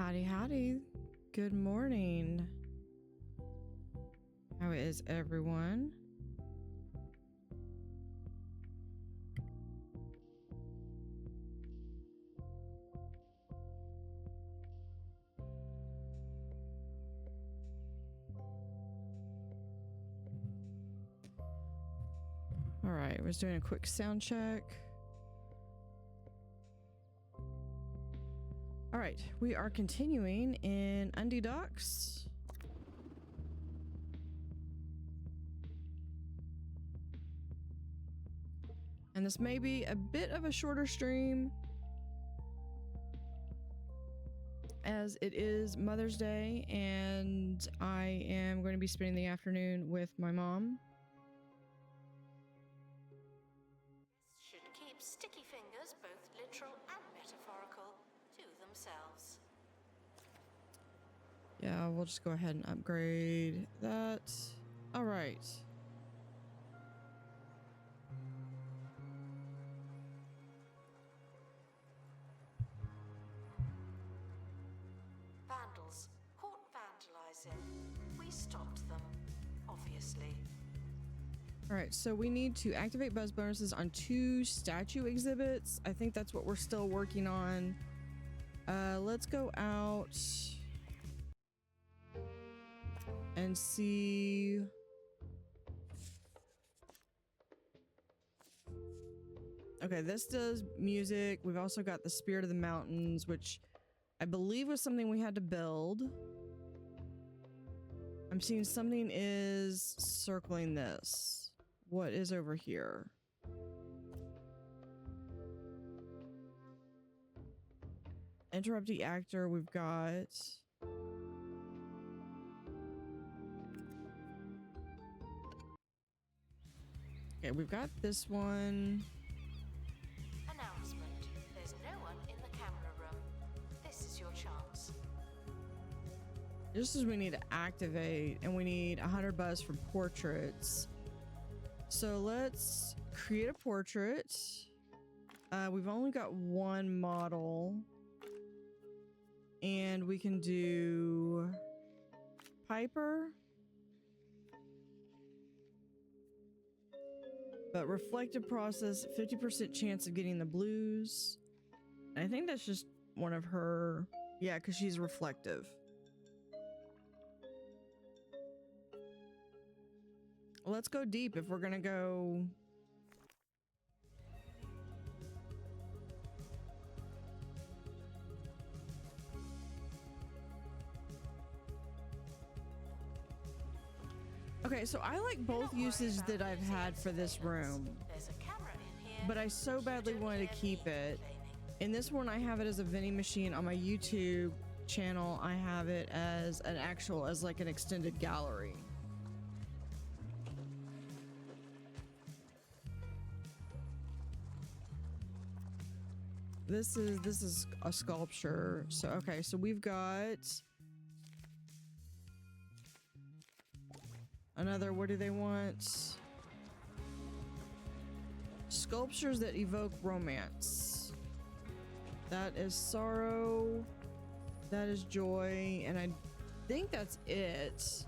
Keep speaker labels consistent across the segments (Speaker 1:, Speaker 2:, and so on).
Speaker 1: Howdy, howdy. Good morning. How is everyone? All right, we're just doing a quick sound check. All right, we are continuing in Undee docks. And this may be a bit of a shorter stream as it is Mother's Day and I am going to be spending the afternoon with my mom.
Speaker 2: Should keep sticky fingers, both literal and metaphorical, to themselves.
Speaker 1: Yeah, we'll just go ahead and upgrade that. All right.
Speaker 2: Vandals caught vandalizing. We stopped them, obviously.
Speaker 1: All right, so we need to activate buzz bonuses on 2 statue exhibits. I think that's what we're still working on. Let's go out and see. Okay, this does music. We've also got the Spirit of the Mountains, which I believe was something we had to build. I'm seeing something is circling this. What is over here? Interrupt the actor, we've got. Okay, we've got this one.
Speaker 2: Announcement. There's no one in the camera room. This is your chance.
Speaker 1: Just as we need to activate, and we need 100 buzz for portraits. So let's create a portrait. We've only got one model. And we can do Piper. But reflective process, 50% chance of getting the blues. I think that's just one of her. Yeah, because she's reflective. Let's go deep if we're gonna go. Okay, so I like both uses that I've had for this room,
Speaker 2: There's a camera in here.
Speaker 1: but I so badly wanted to keep it. In this one, I have it as a vending machine. On my YouTube channel, I have it as an actual, as like an extended gallery. This is a sculpture. So okay, so we've got another. What do they want? Sculptures that evoke romance. That is sorrow. That is joy, and I think that's it.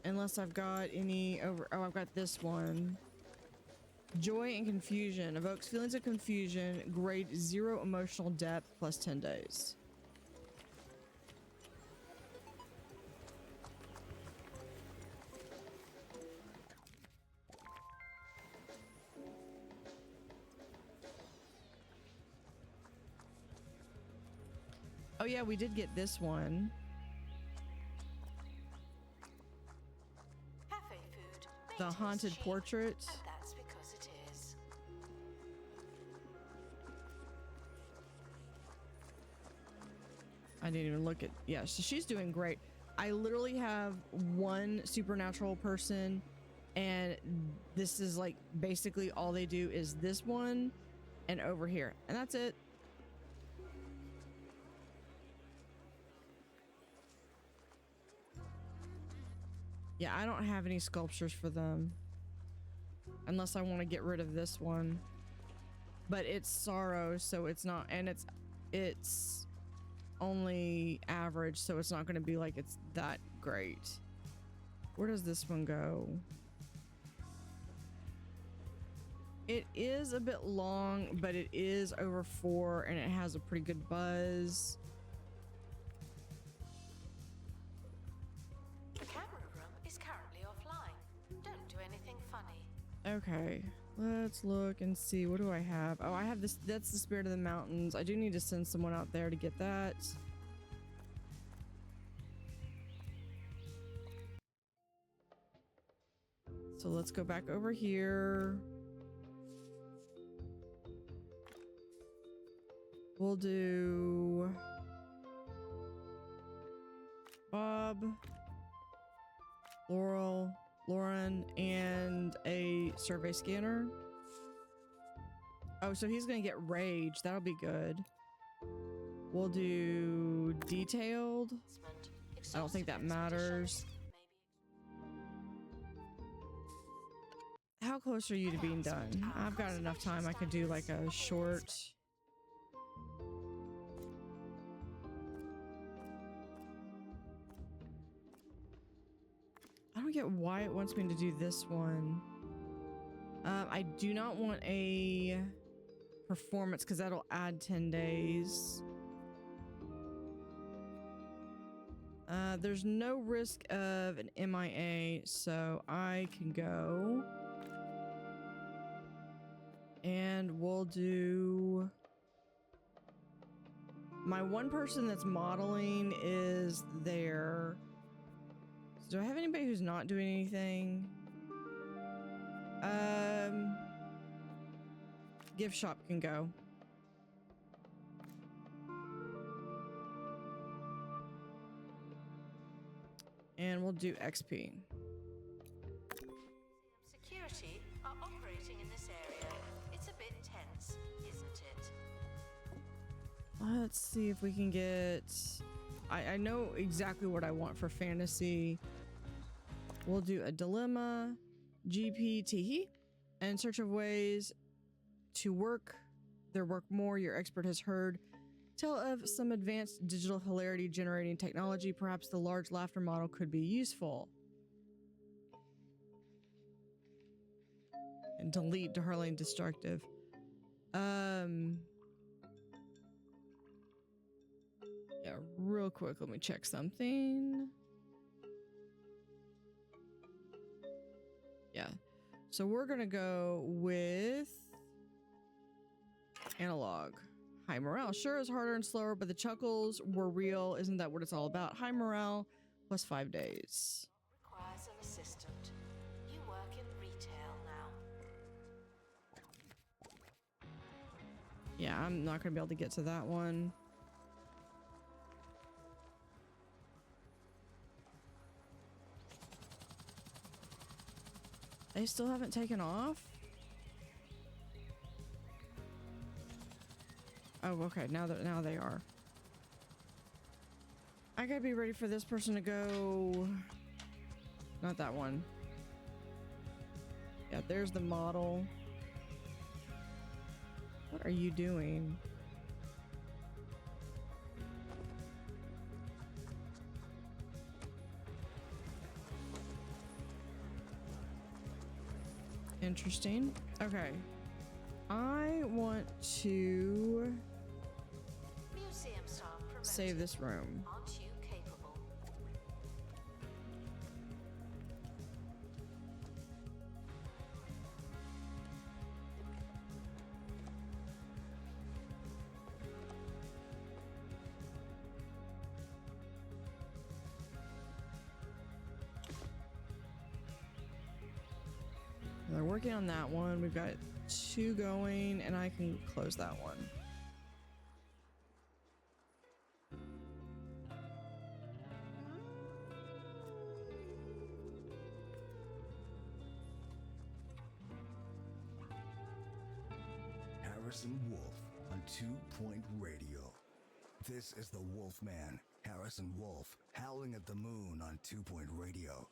Speaker 1: Unless I've got any over. Oh, I've got this one. Joy and confusion evokes feelings of confusion. Grade 0 emotional depth plus 10 days. Oh yeah, we did get this one.
Speaker 2: Cafe food.
Speaker 1: The haunted
Speaker 2: cheap,
Speaker 1: portrait.
Speaker 2: And that's because it is.
Speaker 1: I didn't even look at. Yeah, so she's doing great. I literally have one supernatural person, and this is like basically all they do is this one and over here, and that's it. Yeah, I don't have any sculptures for them unless I want to get rid of this one, but it's sorrow, so it's not, and it's only average, so it's not going to be like it's that great. Where does this one go? It is a bit long, but it is over 4 and it has a pretty good buzz.
Speaker 2: The camera room is currently offline. Don't do anything funny.
Speaker 1: Okay, let's look and see. What do I have? Oh, I have this. That's the Spirit of the Mountains. I do need to send someone out there to get that. So let's go back over here. We'll do Bob, Laurel, Lauren, and a survey scanner. Oh, so he's gonna get rage. That'll be good. We'll do detailed. I don't think that matters. How close are you to being done? I've got enough time. I could do like a short. I don't get why it wants me to do this one. I do not want a performance because that'll add 10 days. There's no risk of an MIA, so I can go. And we'll do... My one person that's modeling is there. So do I have anybody who's not doing anything? Gift shop can go. And we'll do XP.
Speaker 2: Security are operating in this area. It's a bit tense, isn't it?
Speaker 1: Let's see if we can get... I know exactly what I want for fantasy. We'll do a dilemma, GPT, in search of ways to work their work more. Your expert has heard tell of some advanced digital hilarity generating technology. Perhaps the large laughter model could be useful. And delete Darling Destructive. Yeah, real quick, let me check something. Yeah, so we're gonna go with analog. High morale sure is harder and slower, but the chuckles were real. Isn't that what it's all about? High morale plus 5 days.
Speaker 2: Requires an assistant. You work in retail now.
Speaker 1: Yeah, I'm not gonna be able to get to that one. They still haven't taken off? Oh, okay. Now they are. I gotta be ready for this person to go. Not that one. Yeah, there's the model. What are you doing? Interesting. Okay. I want to
Speaker 2: Museum staff promoted.
Speaker 1: save this room.
Speaker 2: Aren't you capable?
Speaker 1: They're working on that one. We've got 2 going, and I can close that one.
Speaker 3: Harrison Wolf on 2 Point Radio. This is the Wolfman, Harrison Wolf, howling at the moon on 2 Point Radio.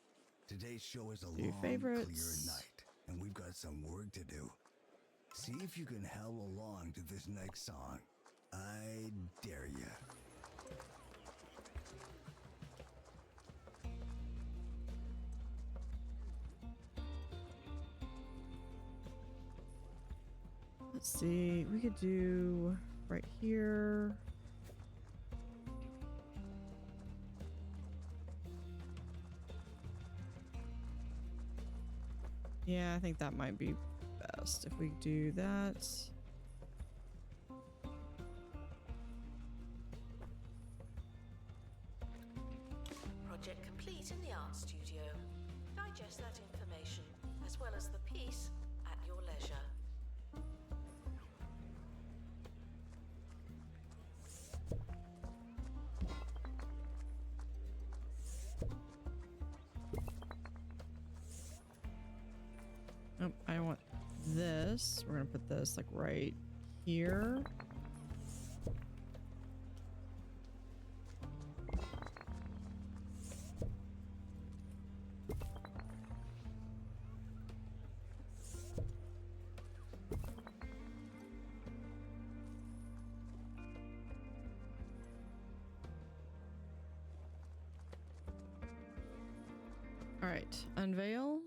Speaker 3: Today's show is a long,
Speaker 1: favorites.
Speaker 3: clear night, and we've got some work to do. See if you can howl along to this next song. I dare ya.
Speaker 1: Let's see. We could do right here. Yeah, I think that might be best if we do that.
Speaker 2: Project complete in the art studio. Digest that information, as well as the piece, at your leisure.
Speaker 1: Oh, I want this. We're gonna put this like right here. All right, unveil.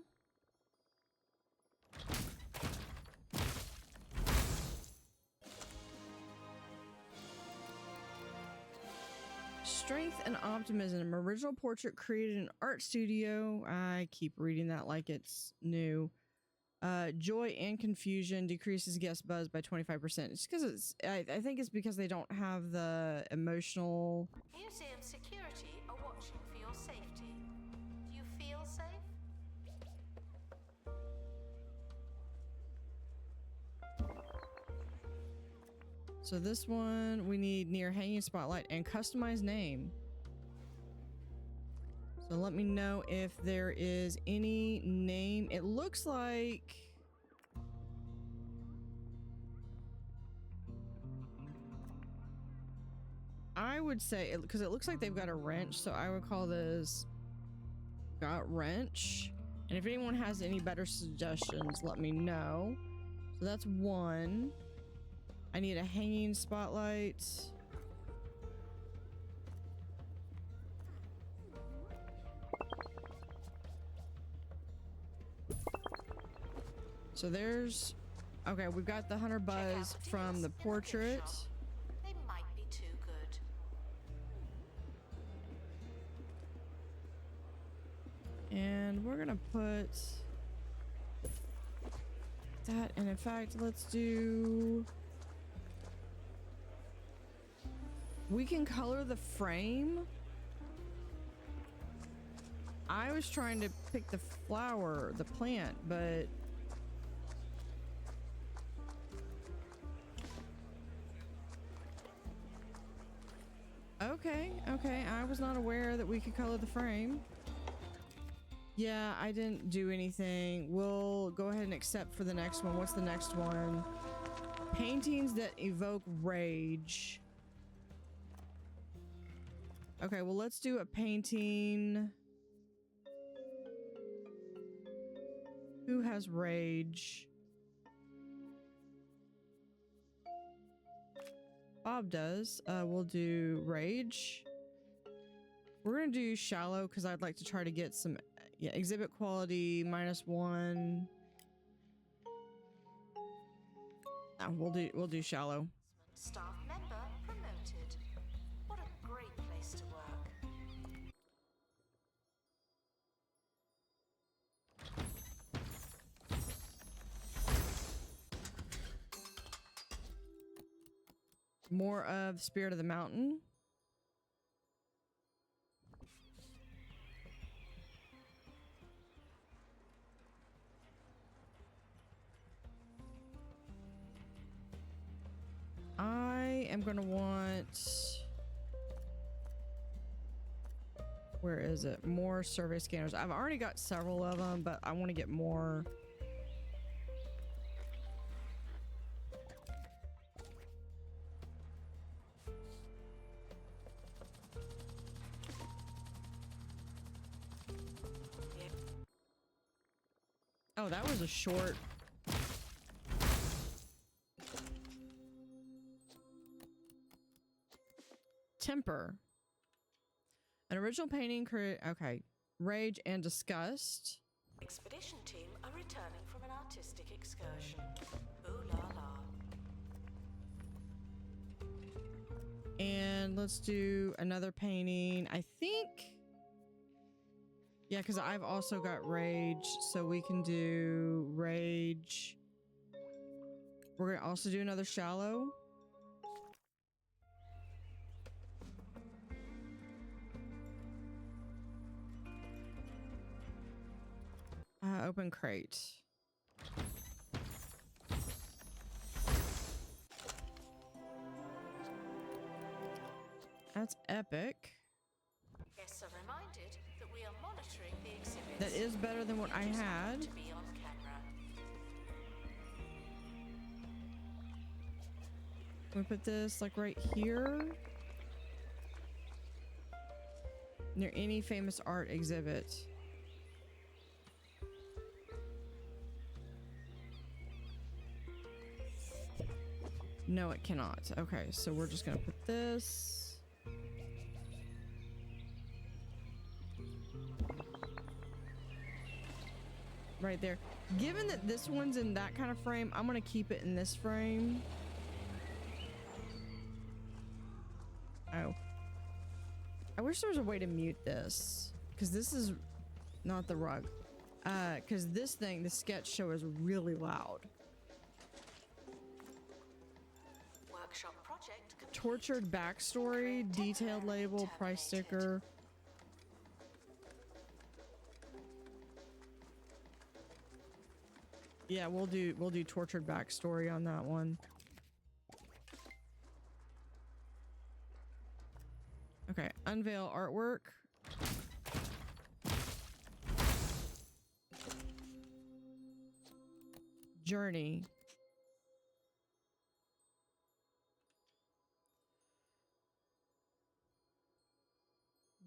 Speaker 1: Strength and optimism. Original portrait created in art studio. I keep reading that like it's new. Joy and confusion decreases guest buzz by 25%. It's because it's. I think it's because they don't have the emotional.
Speaker 2: Museum security are watching for your safety. Do you feel safe?
Speaker 1: So this one we need near hanging spotlight and customized name. So let me know if there is any name. It looks like I would say it because it looks like they've got a wrench, so I would call this got wrench. And if anyone has any better suggestions, let me know. So that's one. I need a hanging spotlight. So there's, okay, we've got the Hunter Buzz from the portrait.
Speaker 2: They might be too good.
Speaker 1: And we're gonna put that, and in fact, let's do, we can color the frame. I was trying to pick the flower, the plant, but okay, I was not aware that we could color the frame. Yeah, I didn't do anything. We'll go ahead and accept for the next one. What's the next one? Paintings that evoke rage. Okay, well, let's do a painting. Who has rage? Bob does. We'll do rage. We're gonna do shallow because I'd like to try to get some, yeah, exhibit quality -1. We'll do shallow.
Speaker 2: Staff member promoted. What a great place to work.
Speaker 1: More of Spirit of the Mountain. I am gonna want, where is it? More survey scanners. I've already got several of them, but I want to get more. Oh, that was a short. Temper. An original painting okay. Rage and disgust.
Speaker 2: Expedition team are returning from an artistic excursion. Ooh la la.
Speaker 1: And let's do another painting. I think, yeah, because I've also got rage, so we can do rage. We're gonna also do another shallow. Open crate. That's epic.
Speaker 2: Guests are reminded that we are monitoring the exhibits.
Speaker 1: That is better than what I had.
Speaker 2: To be on camera.
Speaker 1: We put this like right here. Near any famous art exhibit. No, it cannot. Okay, so we're just gonna put this. Right there. Given that this one's in that kind of frame, I'm gonna keep it in this frame. Oh. I wish there was a way to mute this, because this is not the rug. Because this thing, the sketch show, is really loud.
Speaker 2: Workshop project complete.
Speaker 1: Tortured backstory, detailed label, price sticker. Yeah, we'll do tortured backstory on that one. Okay, unveil artwork. Journey.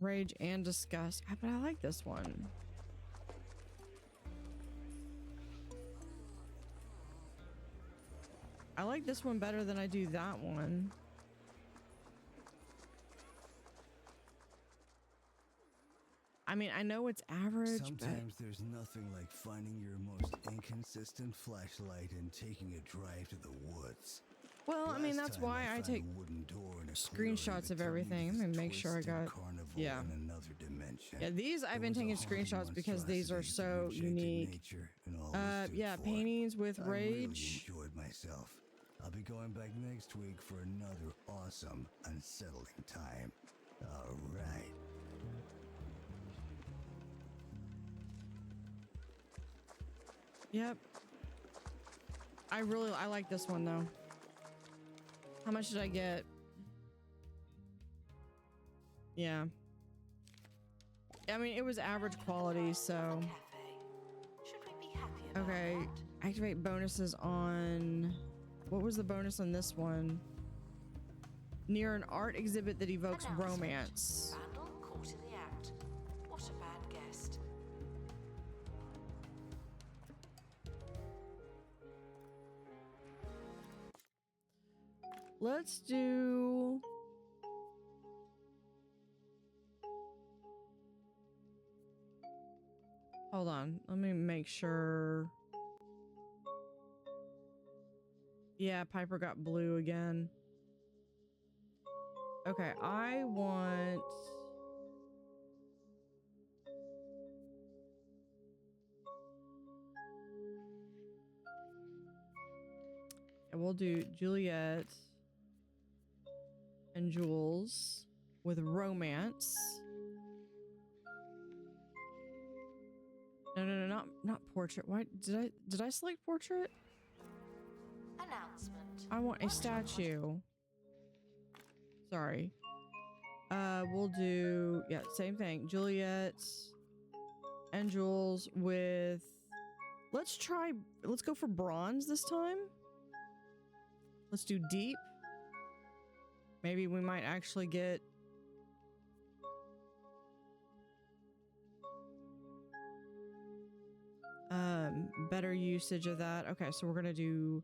Speaker 1: Rage and disgust. But I like this one. I like this one better than I do that one. I mean, I know it's average,
Speaker 3: Sometimes there's nothing like finding your most inconsistent flashlight and taking a drive to the woods.
Speaker 1: Well, I mean, that's
Speaker 3: Last time
Speaker 1: why I
Speaker 3: found
Speaker 1: take
Speaker 3: a wooden door in a
Speaker 1: screenshots
Speaker 3: clearing
Speaker 1: of
Speaker 3: that
Speaker 1: everything.
Speaker 3: told me
Speaker 1: And
Speaker 3: this
Speaker 1: make sure I
Speaker 3: twisted
Speaker 1: got,
Speaker 3: carnival
Speaker 1: yeah.
Speaker 3: in another dimension.
Speaker 1: Yeah, these I've been
Speaker 3: There
Speaker 1: taking
Speaker 3: was a haunting
Speaker 1: screenshots because these are
Speaker 3: monstrosity
Speaker 1: so
Speaker 3: that rejected
Speaker 1: unique.
Speaker 3: nature and all it stood
Speaker 1: Yeah,
Speaker 3: for.
Speaker 1: paintings with
Speaker 3: I really
Speaker 1: rage.
Speaker 3: enjoyed myself. I'll be going back next week for another awesome, unsettling time. All right.
Speaker 1: Yep. I like this one though. How much did I get? Yeah. I mean, it was average quality, so.
Speaker 2: Should we be happy about
Speaker 1: Okay.
Speaker 2: that?
Speaker 1: Activate bonuses on. What was the bonus on this one? Near an art exhibit that evokes
Speaker 2: Announcement.
Speaker 1: romance.
Speaker 2: Vandal caught in the act. What a bad guest.
Speaker 1: Let's do. Hold on. Let me make sure. Yeah, Piper got blue again. Okay, I want. And we'll do Juliet and Jules with romance. No, not portrait. Why did I select portrait?
Speaker 2: Announcement.
Speaker 1: I want a
Speaker 2: Workshop
Speaker 1: statue. Sorry. We'll do, yeah, same thing. Juliet and Jules with, let's go for bronze this time. Let's do deep. Maybe we might actually get better usage of that. Okay, so we're gonna do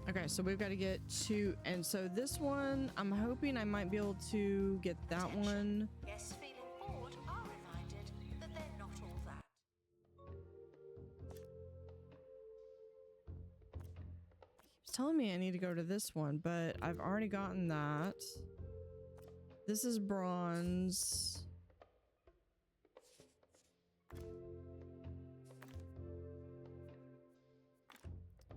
Speaker 1: Okay, so we've got to get to, and so this one, I'm hoping I might be able to get that one.
Speaker 2: Guests feeling bored are reminded that they're not all that.
Speaker 1: It's telling me I need to go to this one, but I've already gotten that. This is bronze.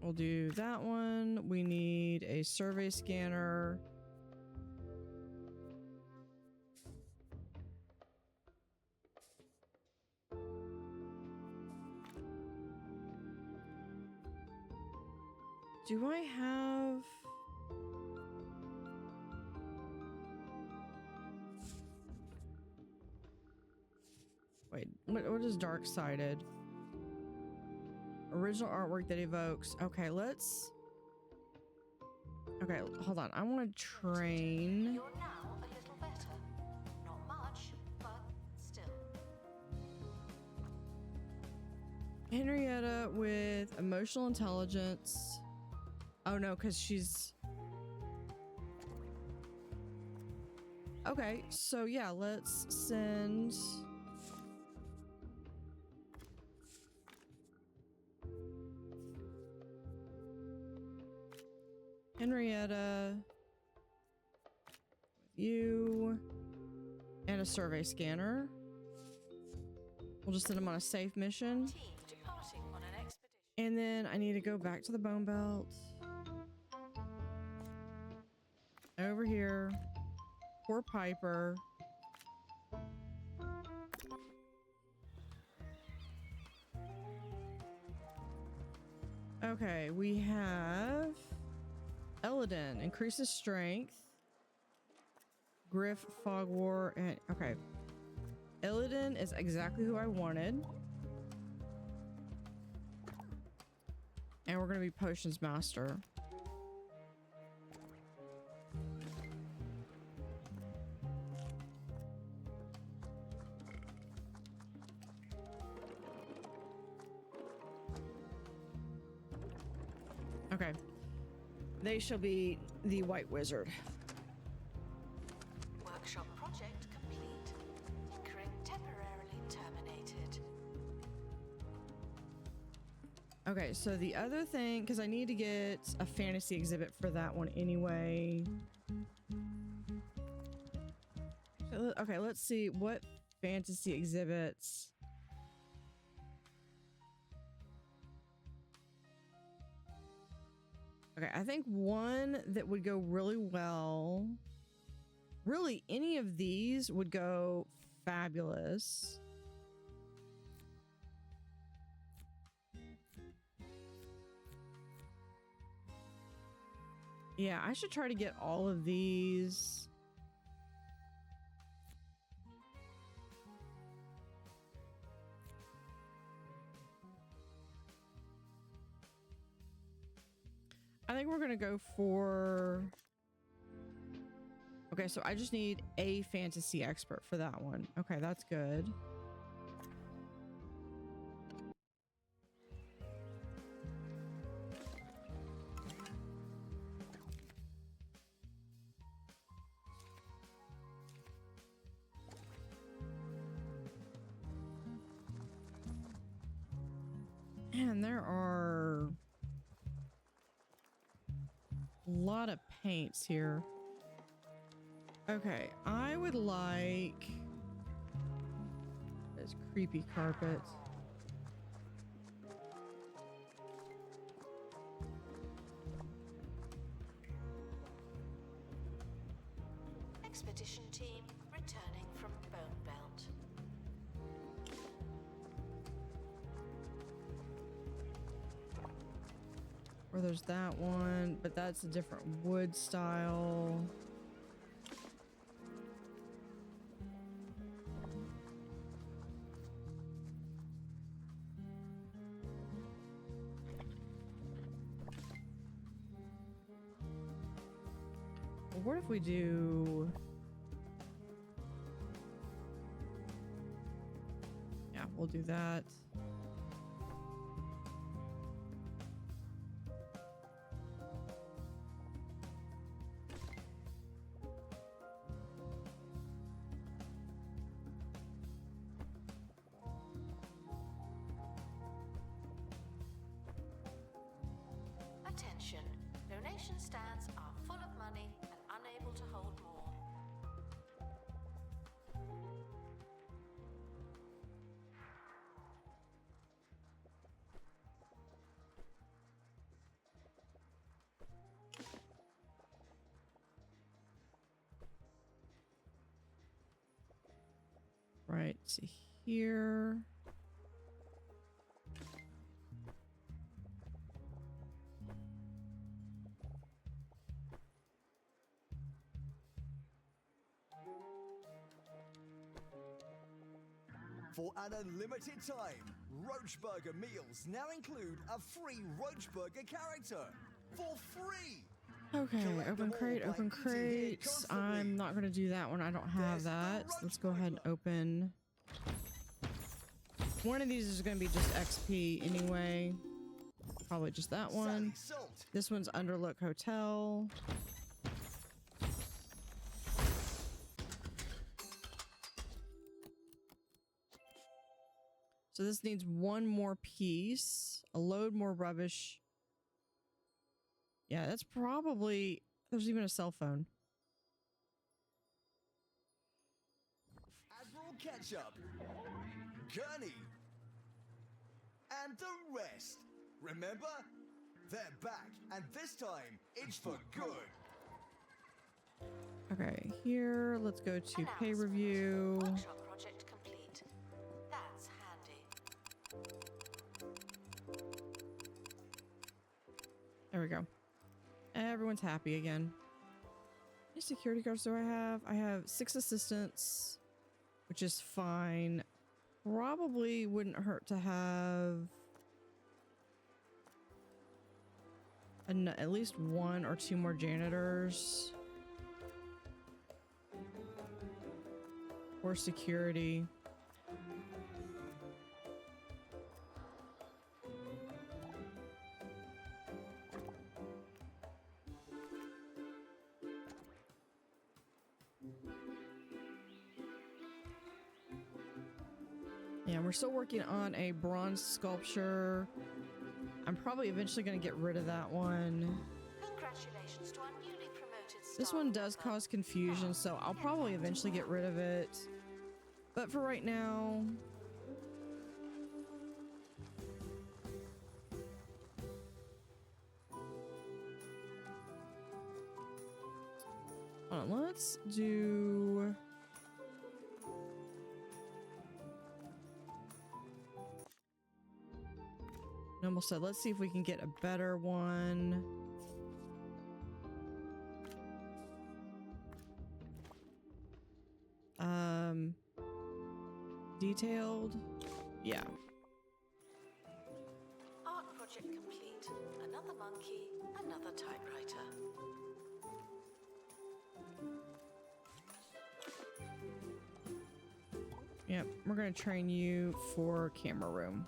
Speaker 1: We'll do that one. We need a survey scanner. Do I have... Wait, what is dark-sided? Original artwork that evokes. Okay, let's... Okay, hold on. I want to train...
Speaker 2: You're now a little better. Not much, but still.
Speaker 1: Henrietta with emotional intelligence. Oh no, because she's... Okay, so yeah, let's send... Henrietta with you and a survey scanner. We'll just send them on a safe mission.
Speaker 2: Team departing on an expedition.
Speaker 1: And then I need to go back to the bone belt. Over here. Poor Piper. Okay, we have Eladin, increases strength. Griff, Fog War, and okay. Eladin is exactly who I wanted. And we're gonna be Potions Master. Okay. They shall be the White Wizard.
Speaker 2: Workshop project complete. Tinkering temporarily terminated.
Speaker 1: Okay, so the other thing, because I need to get a fantasy exhibit for that one anyway. Okay, let's see what fantasy exhibits. Okay, I think one that would go really well. Really, any of these would go fabulous. Yeah, I should try to get all of these. I think we're gonna go for... Okay, so I just need a fantasy expert for that one. Okay, that's good. Man, there are a lot of paints here. Okay, I would like this creepy carpet.
Speaker 2: Expedition team returning from Bone Belt.
Speaker 1: Or there's that one, but that's a different wood style. Well, what if we do... Yeah, we'll do that.
Speaker 2: donation stands are full of money and unable to hold more.
Speaker 1: Right, see here.
Speaker 3: For an unlimited time, Roach Burger meals now include a free Roach Burger character for free.
Speaker 1: Okay,
Speaker 3: Collect
Speaker 1: open
Speaker 3: them all
Speaker 1: crate,
Speaker 3: by
Speaker 1: open
Speaker 3: eating here
Speaker 1: crate.
Speaker 3: constantly.
Speaker 1: I'm not going to do that one. I don't have
Speaker 3: There's the
Speaker 1: that.
Speaker 3: Roach
Speaker 1: Let's go ahead and
Speaker 3: Burglar.
Speaker 1: open. One of these is going to be just XP anyway. Probably just that one.
Speaker 3: Sally Salt.
Speaker 1: This one's Underlook Hotel. So this needs one more piece. A load more rubbish. Yeah, that's probably... There's even a cell phone.
Speaker 3: Admiral Ketchup. Gurney. And the rest. Remember? They're back, and this time, it's for good.
Speaker 1: Okay, here, let's go to pay
Speaker 2: Announcement.
Speaker 1: review.
Speaker 2: Workshop project complete. That's handy.
Speaker 1: There we go. Everyone's happy again. How many security guards do I have? I have 6 assistants, which is fine. Probably wouldn't hurt to have at least 1 or 2 more janitors. Or security. Yeah, we're still working on a bronze sculpture. I'm probably eventually going to get rid of that one.
Speaker 2: Congratulations to our newly promoted
Speaker 1: This
Speaker 2: staff
Speaker 1: one does
Speaker 2: member.
Speaker 1: cause confusion, so I'll probably eventually get rid of it. But for right now... Hold on, let's do... Almost said, let's see if we can get a better one. Detailed? Yeah.
Speaker 2: Art project complete. Another monkey, another typewriter.
Speaker 1: Yep, we're gonna train you for camera room.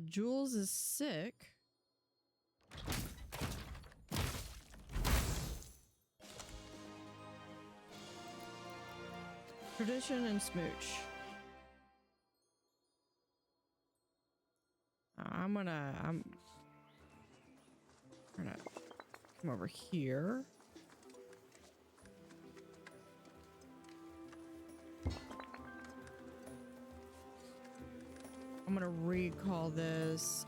Speaker 1: Jules is sick. Tradition and smooch. I'm gonna come over here. I'm gonna recall this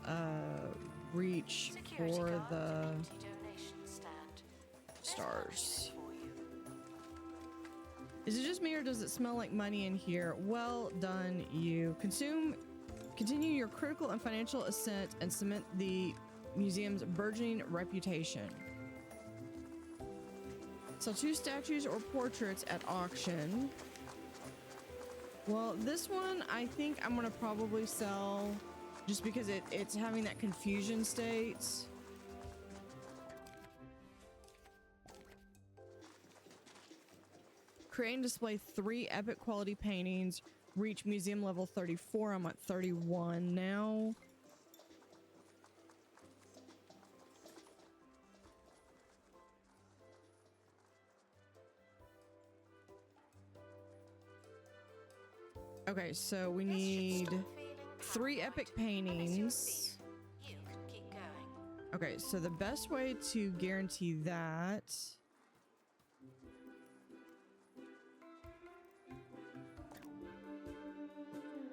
Speaker 1: reach
Speaker 2: Security
Speaker 1: for
Speaker 2: guard,
Speaker 1: the
Speaker 2: empty donation stand. There's
Speaker 1: stars.
Speaker 2: lunch in it for you.
Speaker 1: Is it just me or does it smell like money in here? Well done, you. Continue your critical and financial ascent and cement the museum's burgeoning reputation. Sell 2 statues or portraits at auction. Well, this one I think I'm gonna probably sell just because it's having that confusion state. Create and display 3 epic quality paintings. Reach museum level 34. I'm at 31 now. Okay, so we need 3 epic paintings.
Speaker 2: You can keep going.
Speaker 1: Okay, so the best way to guarantee that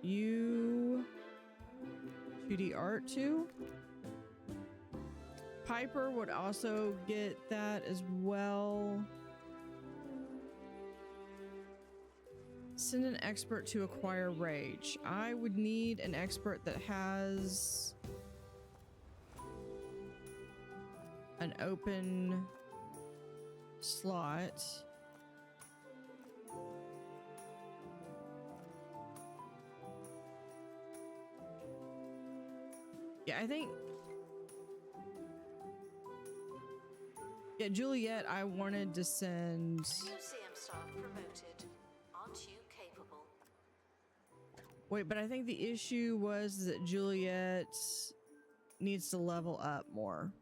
Speaker 1: you 2D art too. Piper would also get that as well. Send an expert to acquire rage. I would need an expert that has an open slot. Yeah, I think. Yeah, Juliet, I wanted to send.
Speaker 2: Museum staff promoted. Aren't you capable?
Speaker 1: Wait, but I think the issue was that Juliet needs to level up more.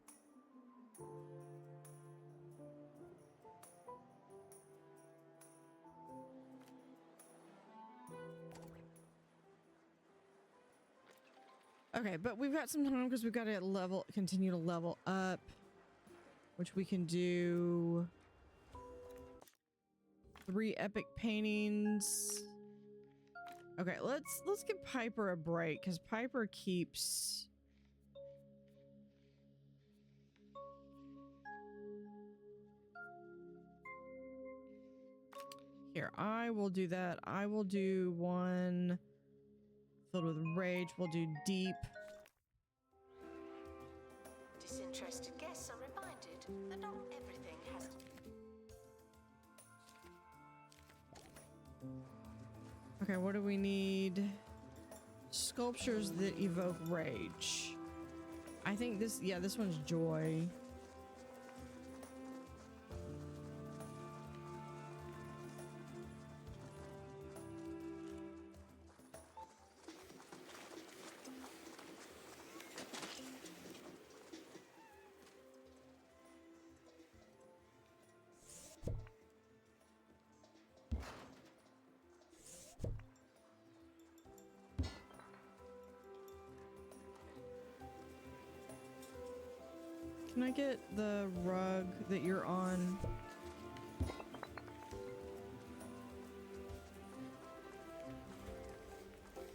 Speaker 1: Okay, but we've got some time because we've got to continue to level up, which we can do 3 epic paintings. Okay, let's give Piper a break because Piper keeps here. I will do that. I will do one filled with rage. We'll do deep.
Speaker 2: Disinterested guests are reminded that not everything has to
Speaker 1: Okay, what do we need? Sculptures that evoke rage. I think this, yeah, this one's joy. Can I get the rug that you're on?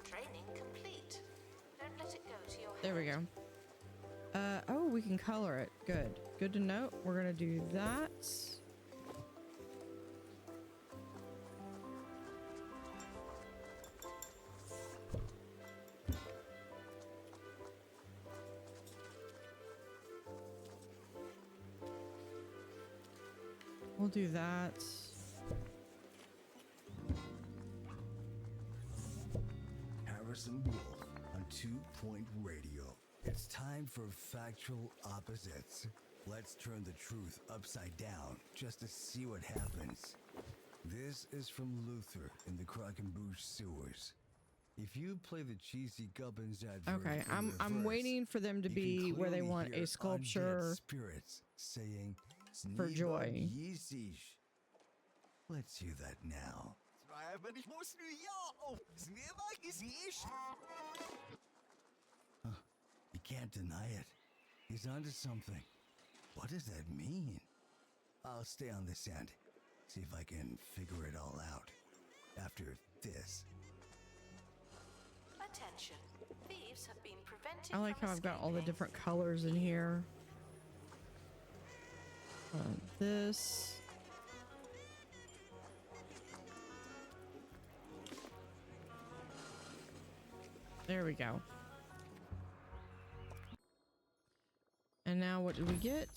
Speaker 2: Training complete. Don't let it go to your head.
Speaker 1: There we go. Oh, we can color it. Good. Good to know. We're gonna do that. We'll do that.
Speaker 3: Harrison Wolf on 2 Point Radio. It's time for factual opposites. Let's turn the truth upside down just to see what happens. This is from Luther in the Krakenbush sewers. If you play the cheesy Gubbins advert
Speaker 1: Okay,
Speaker 3: in
Speaker 1: I'm
Speaker 3: reverse,
Speaker 1: waiting for them to
Speaker 3: you
Speaker 1: be
Speaker 3: can
Speaker 1: where they
Speaker 3: clearly
Speaker 1: want
Speaker 3: hear
Speaker 1: a sculpture.
Speaker 3: undead spirits saying
Speaker 1: for joy.
Speaker 3: Let's hear that now. Huh, you can't deny it. He's onto something. What does that mean? I'll stay on this end. See if I can figure it all out. After this.
Speaker 2: Attention. Thieves have been prevented
Speaker 1: I like
Speaker 2: from
Speaker 1: how I've got all the
Speaker 2: escaping.
Speaker 1: different colors in here. This. There we go. And now what do we get?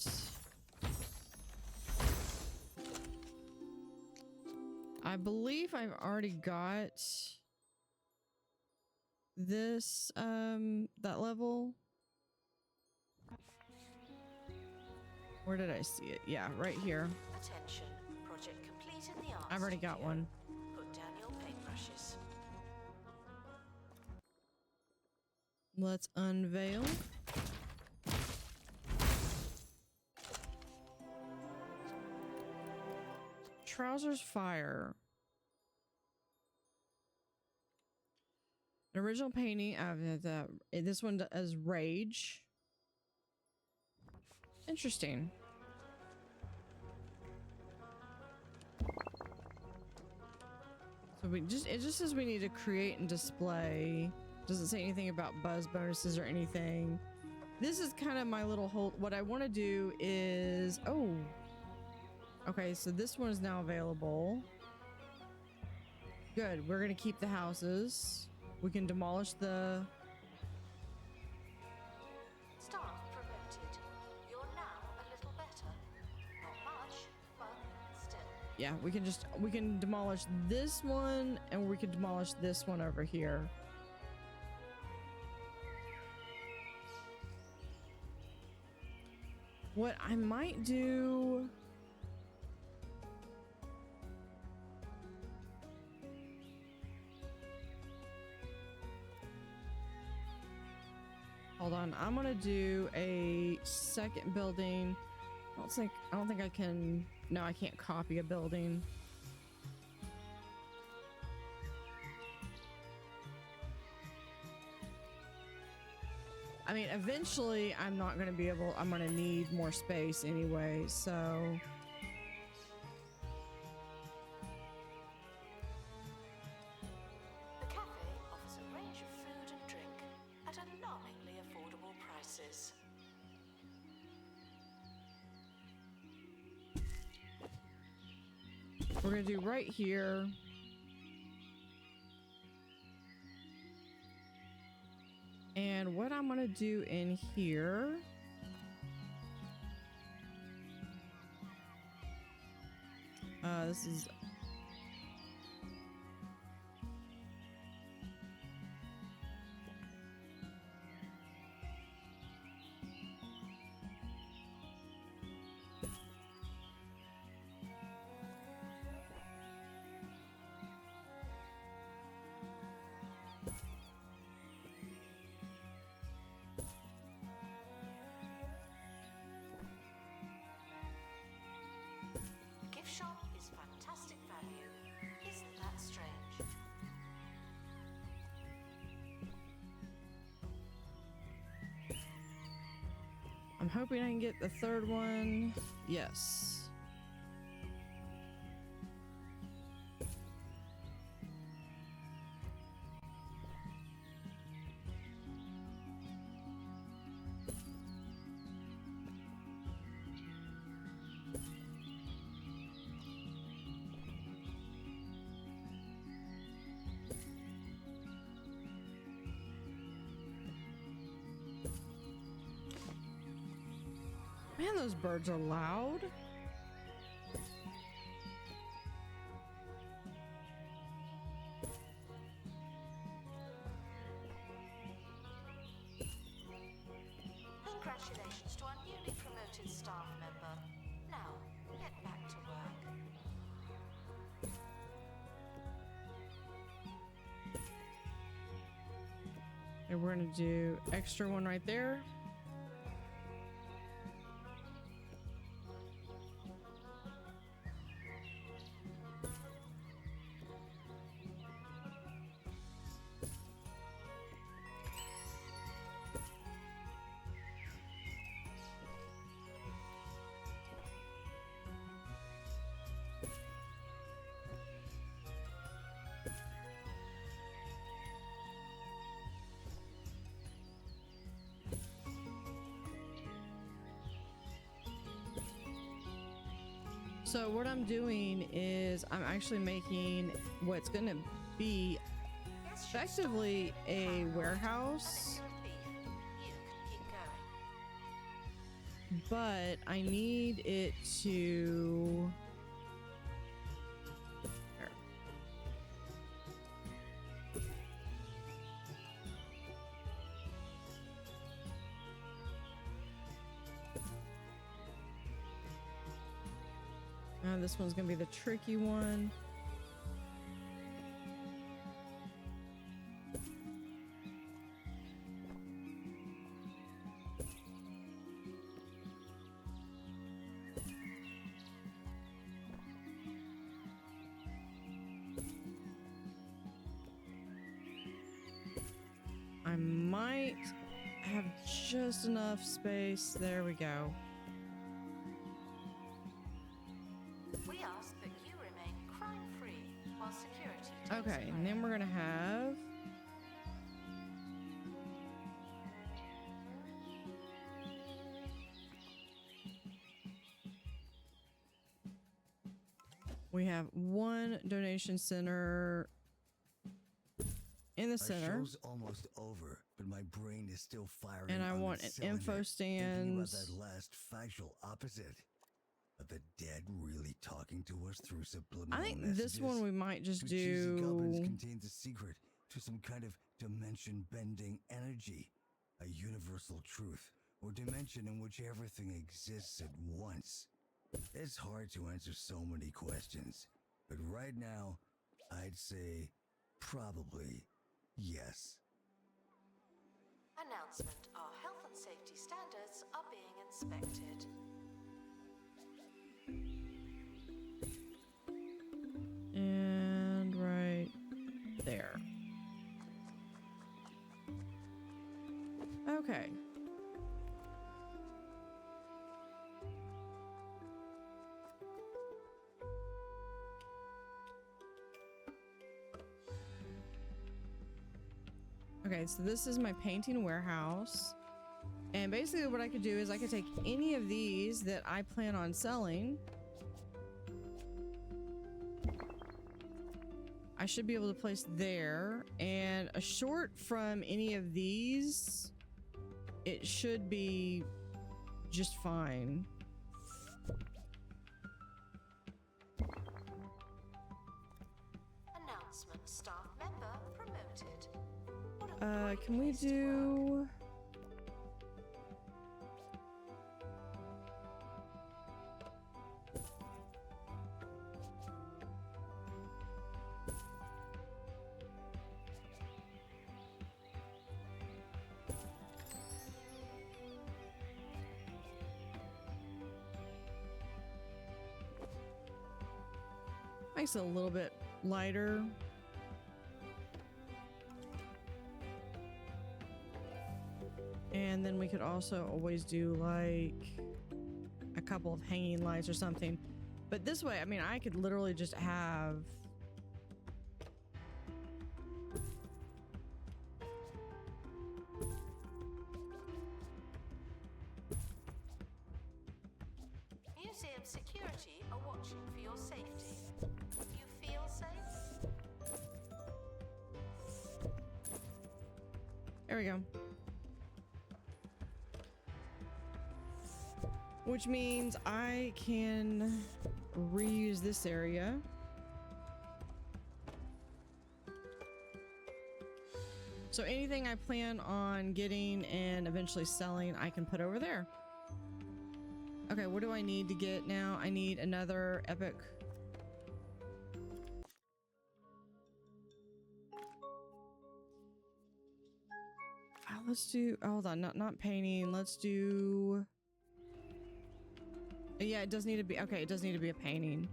Speaker 1: I believe I've already got this, that level. Where did I see it? Yeah, right here.
Speaker 2: Attention. Project complete in the art
Speaker 1: I've already got
Speaker 2: studio.
Speaker 1: one.
Speaker 2: Put down your paintbrushes.
Speaker 1: Let's unveil. Trousers fire. An original painting of this one as Rage. Interesting. So it just says we need to create and display. Doesn't say anything about buzz bonuses or anything. This is kind of my little whole, what I want to do is, oh, okay, so this one is now available. Good, we're gonna keep the houses. We can demolish the...
Speaker 2: Staff promoted. You're now a little better. Not much, but still.
Speaker 1: Yeah, we can demolish this one and we can demolish this one over here. What I might do... Hold on, I'm gonna do a second building. I don't think I can... No, I can't copy a building. I mean, eventually I'm not gonna be able... I'm gonna need more space anyway, so...
Speaker 2: The cafe offers a range of food and drink at alarmingly affordable prices.
Speaker 1: We're gonna do right here. And what I'm gonna do in here... this is...
Speaker 2: Gift shop is fantastic value. Isn't that strange?
Speaker 1: I'm hoping I can get the third one. Yes. Man, those birds are loud.
Speaker 2: Congratulations to our newly promoted staff member. Now, get back to work.
Speaker 1: And we're gonna do extra one right there. So what I'm doing is I'm actually making what's gonna be effectively a warehouse,
Speaker 2: You can keep going.
Speaker 1: but I need it to... There. This one's gonna be the tricky one. I might have just enough space. There we go.
Speaker 2: We ask that you remain crime-free while security takes
Speaker 1: Okay, and
Speaker 2: place.
Speaker 1: then we're gonna have one donation center in the
Speaker 3: Our
Speaker 1: center.
Speaker 3: show's almost over, but my brain is still firing.
Speaker 1: And I
Speaker 3: on
Speaker 1: want
Speaker 3: the
Speaker 1: an
Speaker 3: cylinder,
Speaker 1: info
Speaker 3: thinking about
Speaker 1: stand.
Speaker 3: that last factual opposite. Are the dead really talking to us through subliminal
Speaker 1: I think
Speaker 3: messages?
Speaker 1: this one we might just
Speaker 3: Do cheesy goblins
Speaker 1: do.
Speaker 3: contain the secret to some kind of dimension-bending energy, a universal truth, or dimension in which everything exists at once? It's hard to answer so many questions, but right now, I'd say probably yes.
Speaker 2: Announcement: our health and safety standards are being inspected.
Speaker 1: And right there. Okay. Okay, so this is my painting warehouse. And basically what I could do is I could take any of these that I plan on selling. I should be able to place there, and a short from any of these, it should be just fine.
Speaker 2: Announcement: staff member promoted. What a great
Speaker 1: Can we
Speaker 2: place to work.
Speaker 1: do... Makes it a little bit lighter. And then we could also always do like a couple of hanging lights or something. But this way, I mean, I could literally just have
Speaker 2: Museum security are watching for your safety. You feel safe?
Speaker 1: there we go. Which means I can reuse this area. So anything I plan on getting and eventually selling, I can put over there. Okay, what do I need to get now? I need another epic. Let's do, hold on, not painting. Let's do, yeah, it does need to be, okay, it does need to be a painting.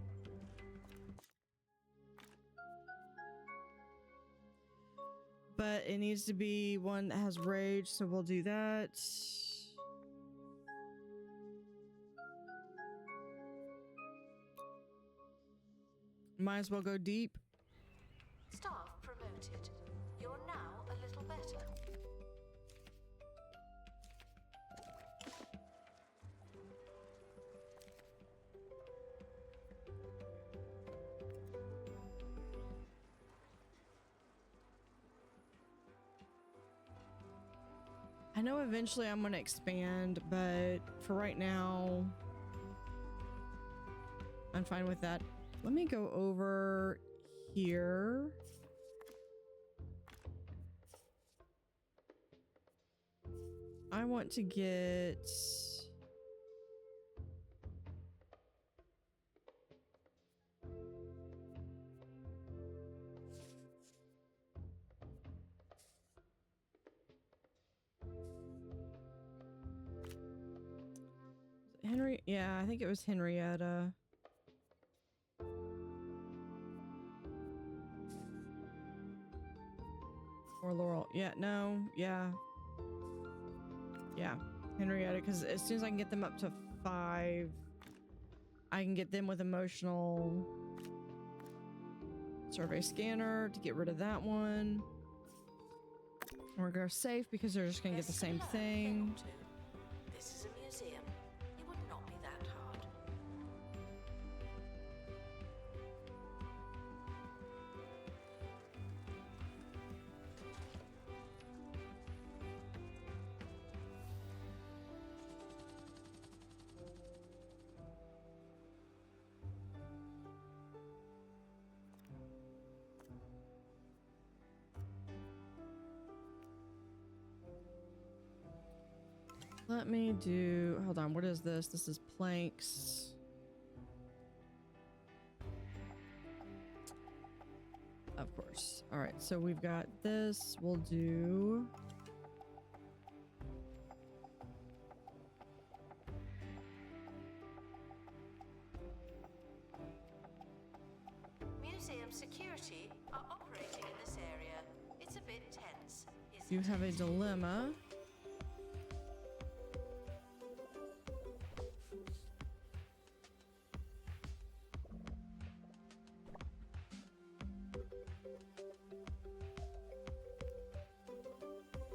Speaker 1: But it needs to be one that has rage, so we'll do that. Might as well go deep.
Speaker 2: Staff promoted. You're now a little better.
Speaker 1: I know eventually I'm going to expand, but for right now, I'm fine with that. Let me go over here. I want to get... Henry, yeah, I think it was Henrietta. Or Laurel. Yeah, no, yeah. Yeah, Henrietta, because as soon as I can get them up to 5, I can get them with emotional survey scanner to get rid of that one. We're gonna go safe because they're just gonna get the same thing.
Speaker 2: This is a museum. It would not be that hard.
Speaker 1: Let me do, hold on, what is this? This is planks. Of course. All right, so we've got this. We'll do...
Speaker 2: Museum security are operating in this area. It's a bit tense, isn't
Speaker 1: You have a
Speaker 2: it?
Speaker 1: dilemma.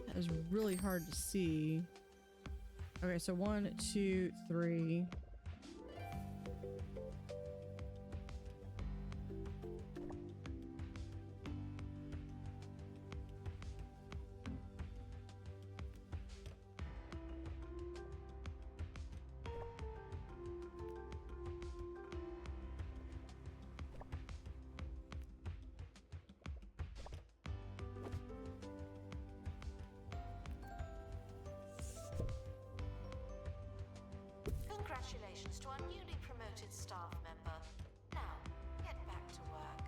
Speaker 1: That is really hard to see. Okay, so 1, 2, 3.
Speaker 2: Congratulations to our newly promoted staff member. Now, get back to work.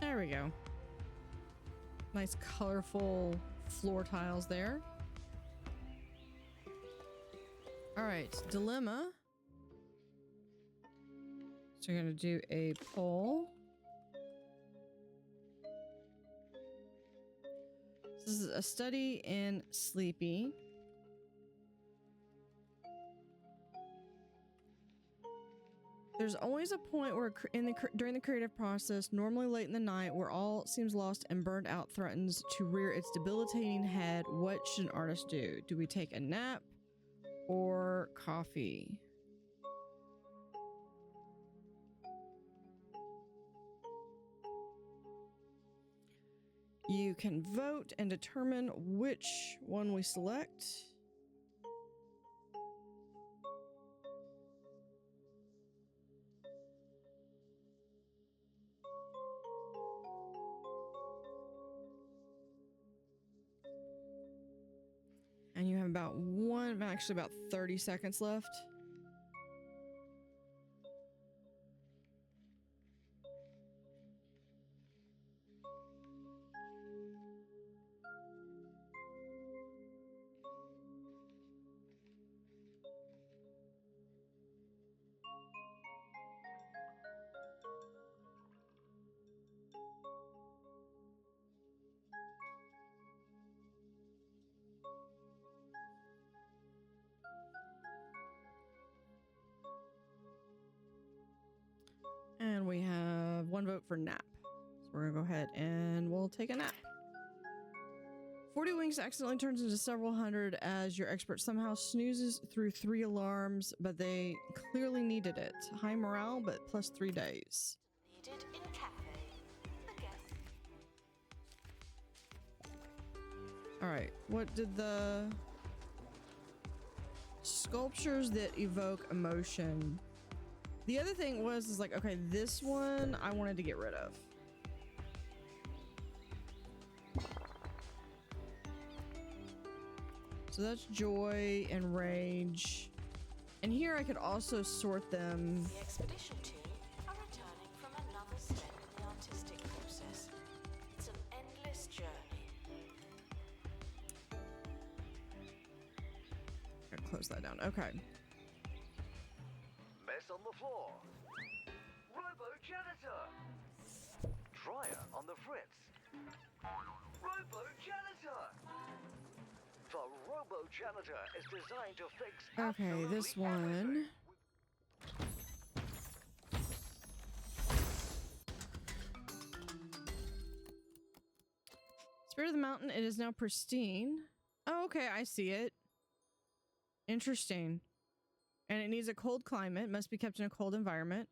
Speaker 1: There we go. Nice colorful floor tiles there. All right, dilemma. So we're gonna do a poll. This is a study in Sleepy. There's always a point where during the creative process, normally late in the night, where all seems lost and burned out threatens to rear its debilitating head. What should an artist do? Do we take a nap or coffee? You can vote and determine which one we select. And you have about 30 seconds left. And we have 1 vote for nap. So we're gonna go ahead and we'll take a nap. 40 Winks accidentally turns into several hundred as your expert somehow snoozes through 3 alarms, but they clearly needed it. High morale, but plus 3 days.
Speaker 2: Needed in cafe. Again.
Speaker 1: All right, what did the sculptures that evoke emotion? The other thing is like, okay, this one I wanted to get rid of. So that's joy and rage. And here I could also sort them.
Speaker 2: The expedition team are returning from another step in the artistic process. It's an endless journey.
Speaker 1: Gotta close that down. Okay.
Speaker 4: Mess on the floor. Robo janitor. Dryer on the fritz. Robo janitor. Robo-Janitor is designed to fix
Speaker 1: Okay, this
Speaker 4: absolutely
Speaker 1: one.
Speaker 4: everything.
Speaker 1: Spirit of the Mountain, it is now pristine. Oh, okay, I see it. Interesting. And it needs a cold climate, must be kept in a cold environment.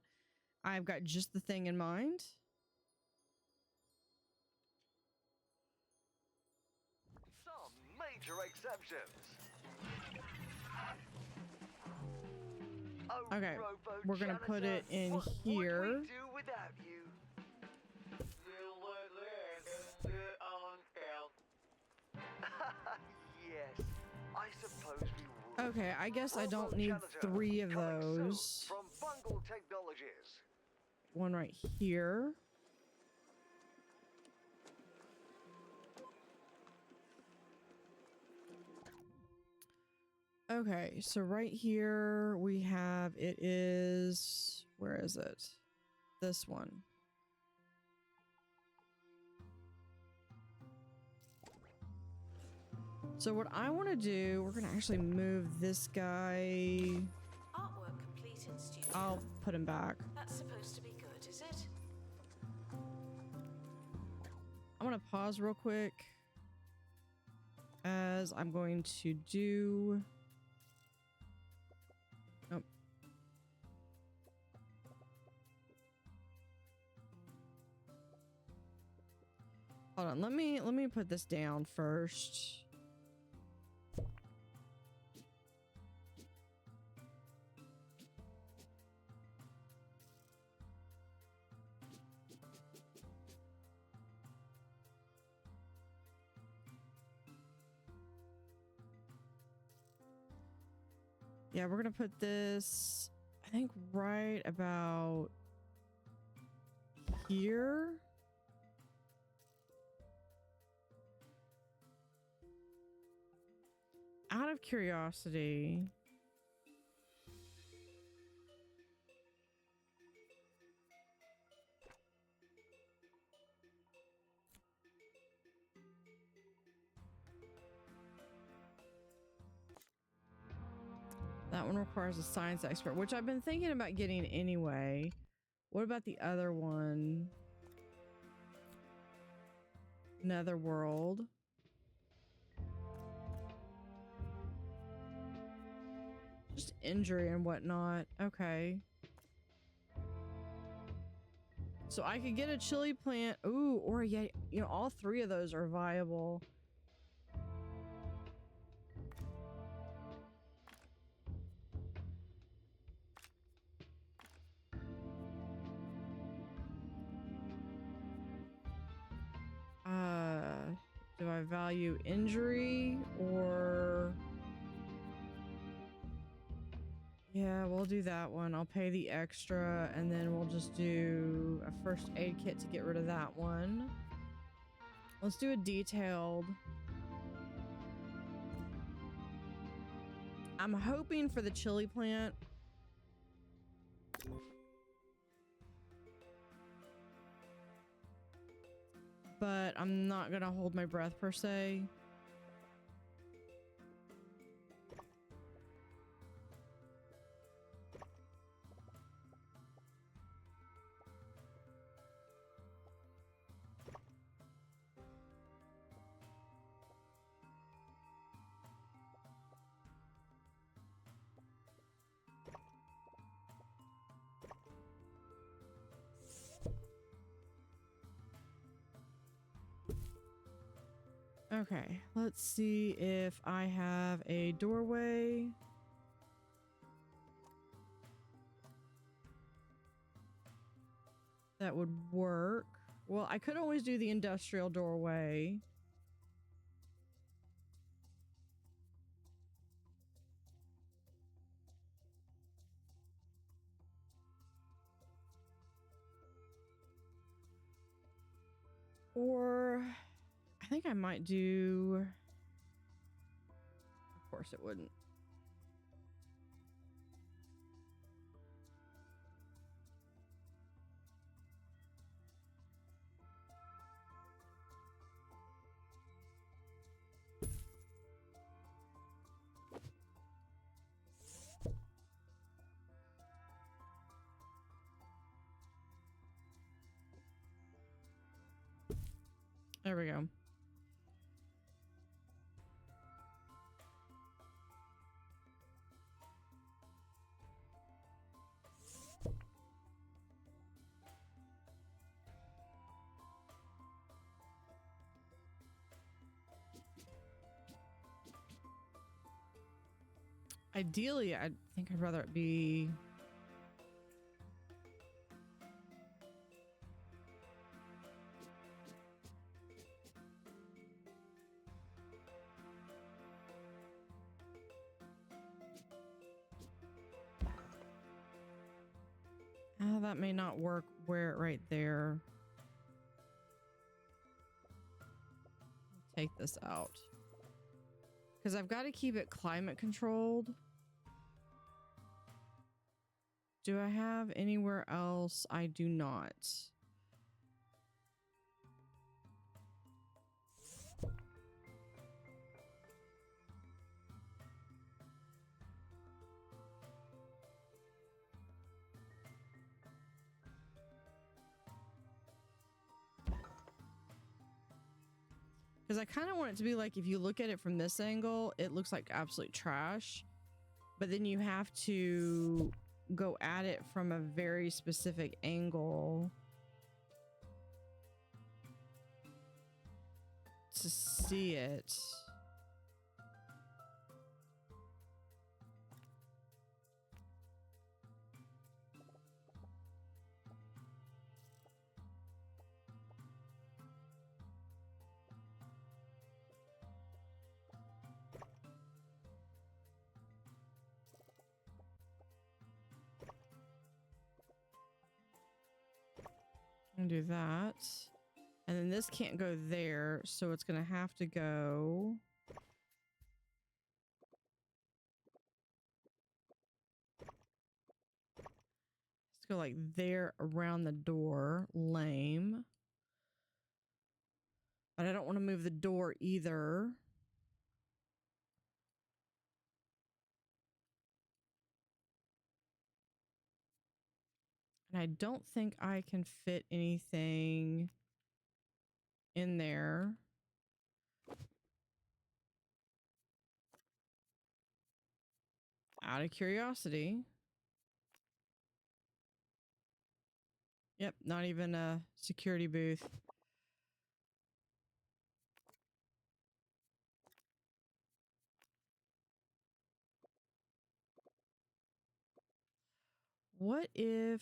Speaker 1: I've got just the thing in mind.
Speaker 4: Some major exceptions. Oh,
Speaker 1: Okay,
Speaker 4: Robo
Speaker 1: we're gonna put
Speaker 4: Janitor,
Speaker 1: it in
Speaker 4: what
Speaker 1: here.
Speaker 4: would we do without you? Yes, I suppose we would.
Speaker 1: Okay, I guess I don't
Speaker 4: Robo
Speaker 1: need
Speaker 4: Janitor,
Speaker 1: 3 of
Speaker 4: coming soon
Speaker 1: those.
Speaker 4: from Fungal Technologies.
Speaker 1: One right here. Okay, so right here we have, it is, where is it? This one. So what I want to do, we're going to actually move this guy.
Speaker 2: Artwork complete in studio.
Speaker 1: I'll put him back.
Speaker 2: That's supposed to be good, is it?
Speaker 1: I'm going to pause real quick as I'm going to do... Nope. Hold on, let me put this down first. Yeah, we're gonna put this, I think, right about here. Out of curiosity, that one requires a science expert, which I've been thinking about getting anyway. What about the other one? Netherworld. Just injury and whatnot. Okay. So I could get a chili plant. Ooh, or yeah, you know, all 3 of those are viable. Do I value injury or... Yeah, we'll do that one. I'll pay the extra and then we'll just do a first aid kit to get rid of that one. Let's do a detailed. I'm hoping for the chili plant. But I'm not gonna hold my breath per se. Okay, let's see if I have a doorway. That would work. Well, I could always do the industrial doorway. Or I think I might do... Of course it wouldn't. Ideally, I think I'd rather it be... that may not work where right there. Take this out. Because I've got to keep it climate controlled. Do I have anywhere else? I do not. Because I kind of want it to be like, if you look at it from this angle, it looks like absolute trash. But then you have to go at it from a very specific angle to see it. And do that. And then this can't go there, so it's gonna have to go. Let's go like there around the door. Lame. But I don't want to move the door either. And I don't think I can fit anything in there. Out of curiosity. Yep, not even a security booth. What if...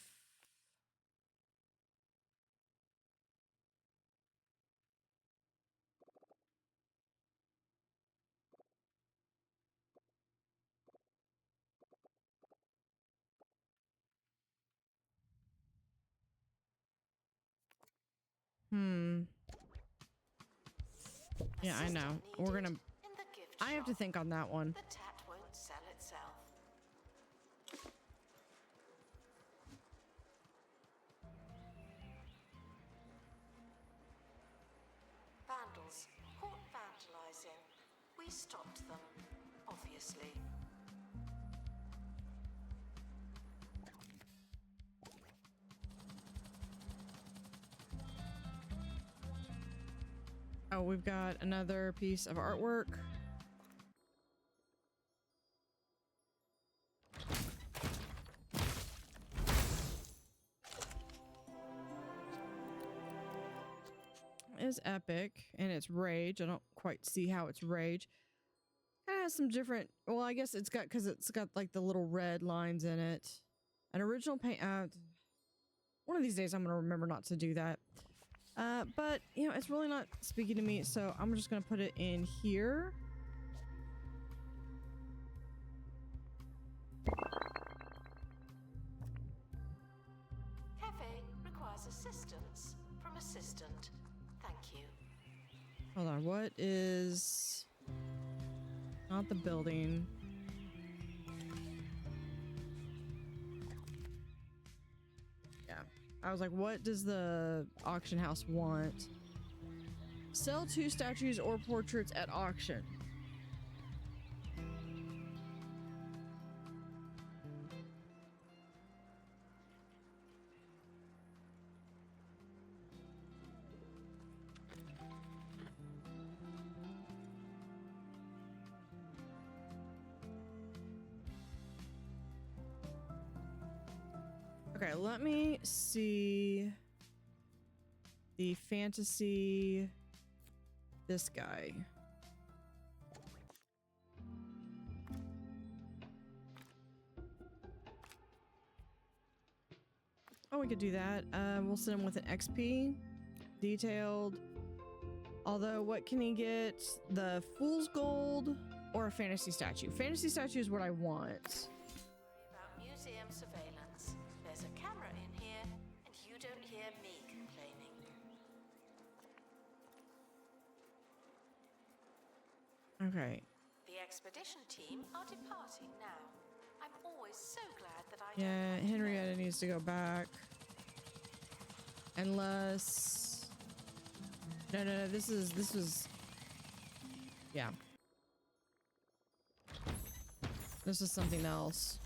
Speaker 1: Yeah, I know. We're gonna... I have to think on that one.
Speaker 2: The tat won't sell itself. Vandals caught vandalizing. We stopped them, obviously.
Speaker 1: Oh, we've got another piece of artwork. It is epic, and it's rage. I don't quite see how it's rage. It has some different... Well, I guess it's got... Because it's got like the little red lines in it. An original paint... one of these days I'm going to remember not to do that. But, you know, it's really not speaking to me, so I'm just going to put it in here.
Speaker 2: Cafe requires assistance from assistant. Thank you.
Speaker 1: Hold on, what is... Not the building. Yeah. I was like, what does the auction house want? Sell 2 statues or portraits at auction. Okay, let me see the fantasy, this guy. we could do that. We'll send him with an XP. Detailed. Although, what can he get? The Fool's Gold or a fantasy statue? Fantasy statue is what I want.
Speaker 2: About museum surveillance. There's a camera in here, and you don't hear me complaining.
Speaker 1: Okay.
Speaker 2: The expedition team are departing now. I'm always so glad that I
Speaker 1: Yeah,
Speaker 2: don't
Speaker 1: Henrietta needs to go back. Unless... No, this was... Yeah. This is something else.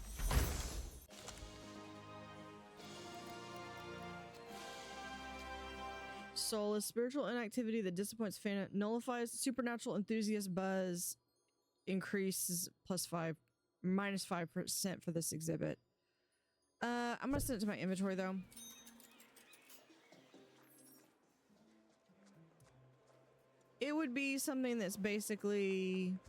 Speaker 1: Soul is spiritual inactivity that disappoints fan, nullifies supernatural enthusiast buzz, increases -5% for this exhibit. I'm gonna send it to my inventory though. It would be something that's basically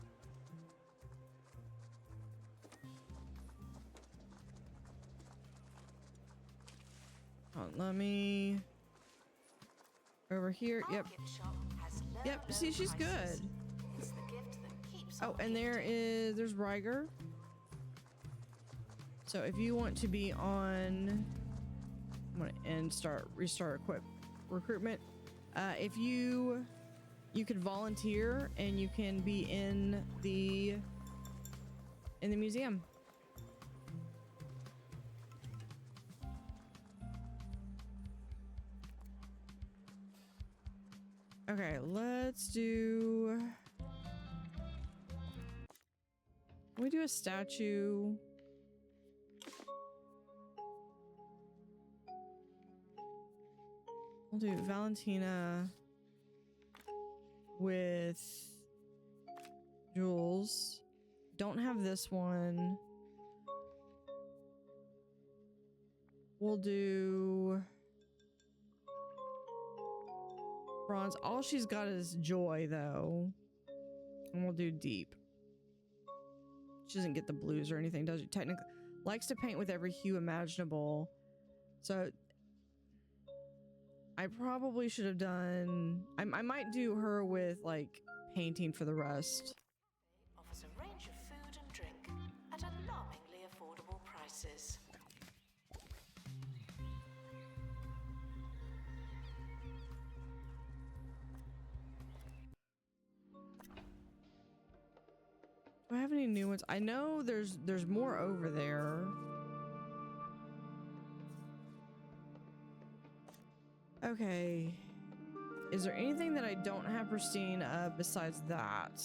Speaker 1: let me over here. Yep. Yep. See, she's good. Oh, and there's Ryger. So if you want to be on, I'm gonna restart recruitment. If you could volunteer and you can be in the museum. Okay, let's do. Can we do a statue? We'll do Valentina with Jules. Don't have this one. We'll do bronze. All she's got is joy though. And we'll do deep. She doesn't get the blues or anything, does she? Technically likes to paint with every hue imaginable. So I probably should have done... I might do her with, like, painting for the rest.
Speaker 2: Offers a range of food and drink at alarmingly affordable prices.
Speaker 1: Do I have any new ones? I know there's more over there. Okay. Is there anything that I don't have pristine of besides that?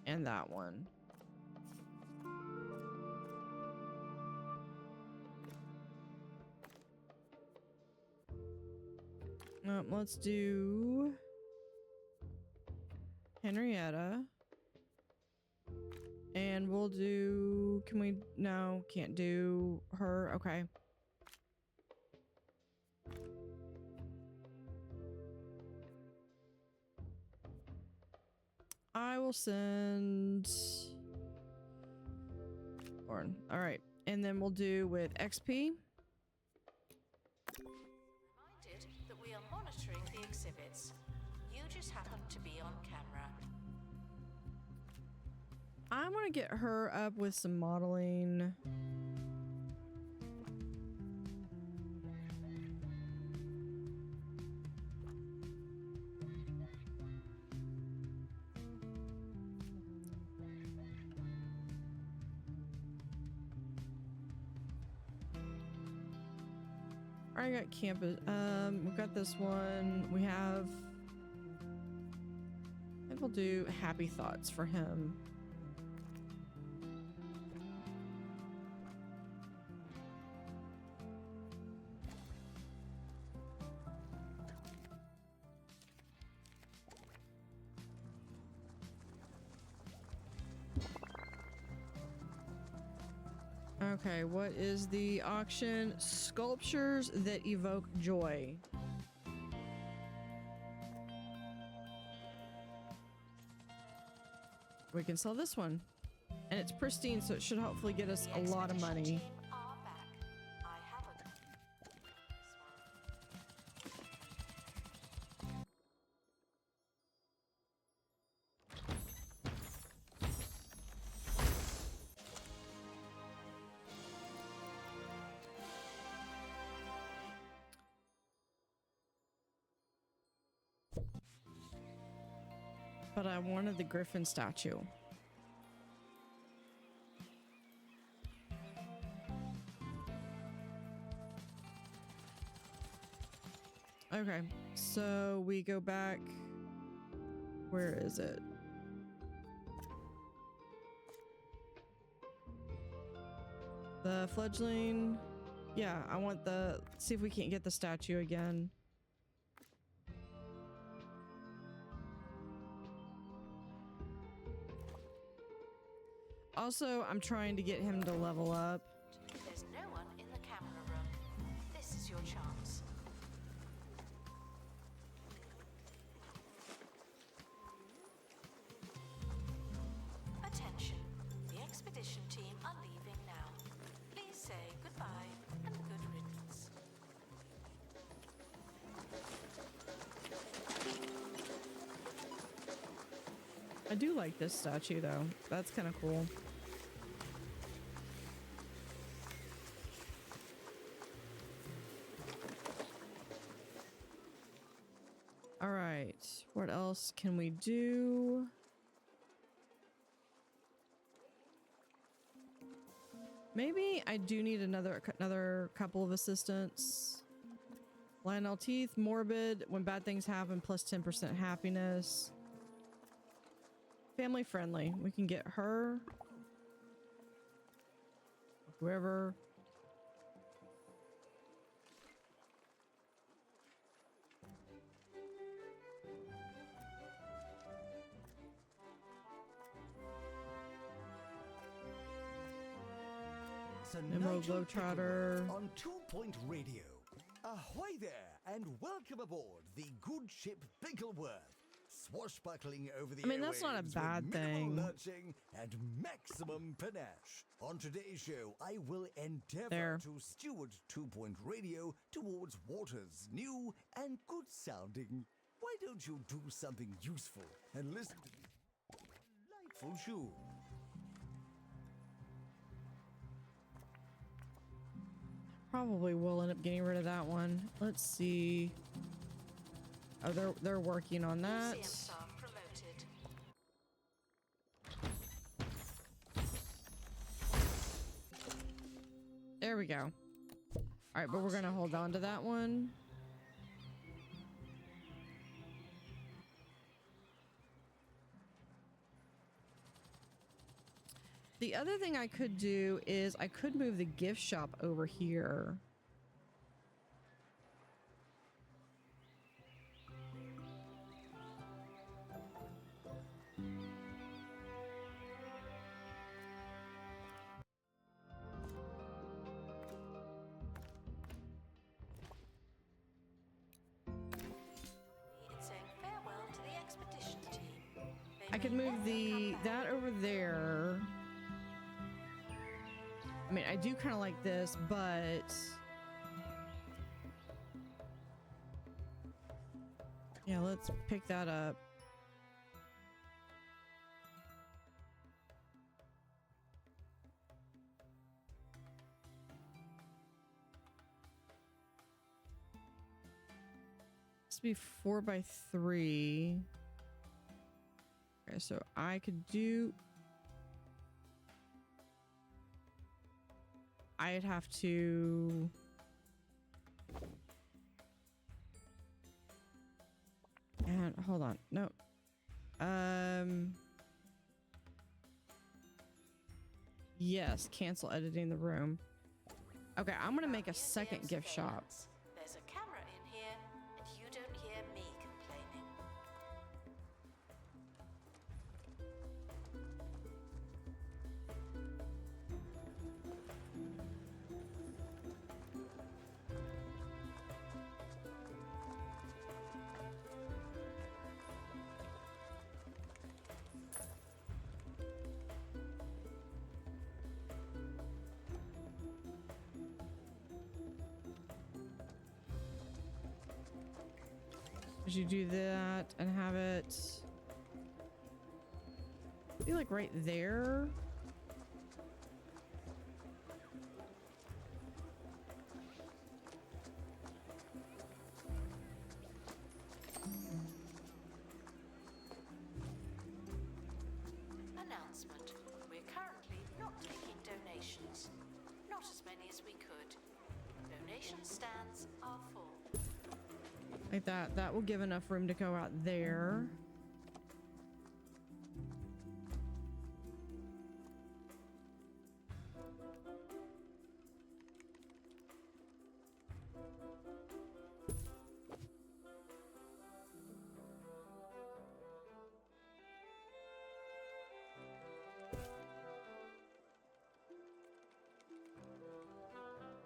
Speaker 1: And that one. Let's do Henrietta. And we'll do... Can we... No, can't do her. Okay. I will send... Lauren. All right. And then we'll do with XP.
Speaker 2: Reminded that we are monitoring the exhibits. You just happen to be on camera.
Speaker 1: I want to get her up with some modeling. I got campus. We've got this one. We have. I think we'll do happy thoughts for him. Okay, what is the auction? Sculptures that evoke joy. We can sell this one. And it's pristine, so it should hopefully get us a lot of money. But I wanted the griffin statue. Okay, so we go back. Where is it? The fledgling. Yeah, I want the... See if we can't get the statue again. Also, I'm trying to get him to level up.
Speaker 2: There's no one in the camera room. This is your chance. Attention. The expedition team are leaving now. Please say goodbye and good riddance.
Speaker 1: I do like this statue though. That's kind of cool. All right, what else can we do? Maybe I do need another couple of assistants. Lionel teeth, morbid, when bad things happen, plus 10% happiness. Family friendly. We can get her. Whoever. Emerald Globetrotter.
Speaker 3: On 2 Point Radio. Ahoy there, and welcome aboard the good ship Bickleworth. Swashbuckling over the
Speaker 1: that's not a
Speaker 3: airwaves
Speaker 1: bad
Speaker 3: with minimal
Speaker 1: thing.
Speaker 3: lurching and maximum panache. On today's show, I will endeavor
Speaker 1: There.
Speaker 3: to steward 2 Point Radio towards waters new and good sounding. Why don't you do something useful and listen to this delightful show?
Speaker 1: Probably will end up getting rid of that one. Let's see. Oh, they're working on that.
Speaker 2: Museum staff promoted.
Speaker 1: There we go. All right, but we're gonna hold on to that one. The other thing I could do is I could move the gift shop over here.
Speaker 2: It's saying farewell to the expedition team. They
Speaker 1: I could
Speaker 2: may
Speaker 1: move
Speaker 2: never come
Speaker 1: that
Speaker 2: back.
Speaker 1: over there. I mean, I do kind of like this, but yeah, let's pick that up. This would be 4x3. Okay, so I could do. I'd have to. And hold on, no. Yes, cancel editing the room. Okay, I'm gonna make a second
Speaker 2: Museum
Speaker 1: gift shop.
Speaker 2: surveillance. There's a camera in here, and you don't hear me complaining.
Speaker 1: Would you do that and have it be like right there?
Speaker 2: donation stands are full.
Speaker 1: Like that. That will give enough room to go out there.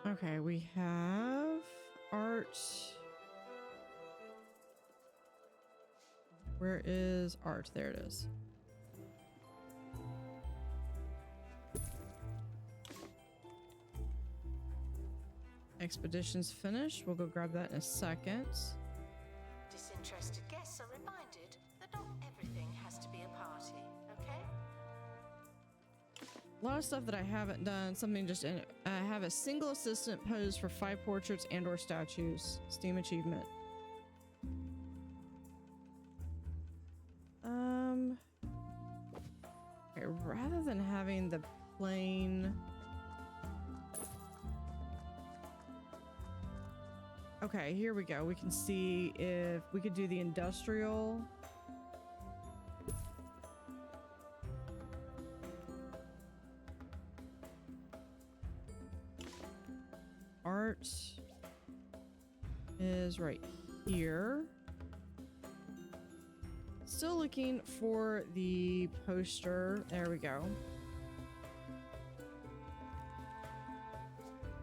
Speaker 1: Okay, we have art. Where is art? There it is. Expedition's finished. We'll go grab that in a second.
Speaker 2: Disinterested guests are reminded that not everything has to be a party, okay?
Speaker 1: A lot of stuff that I haven't done. Something just in. I have a single assistant pose for 5 portraits and/or statues. Steam achievement. Okay, rather than having the plain. Okay, here we go. We can see if we could do the industrial. Art is right here. Still looking for the poster. There we go.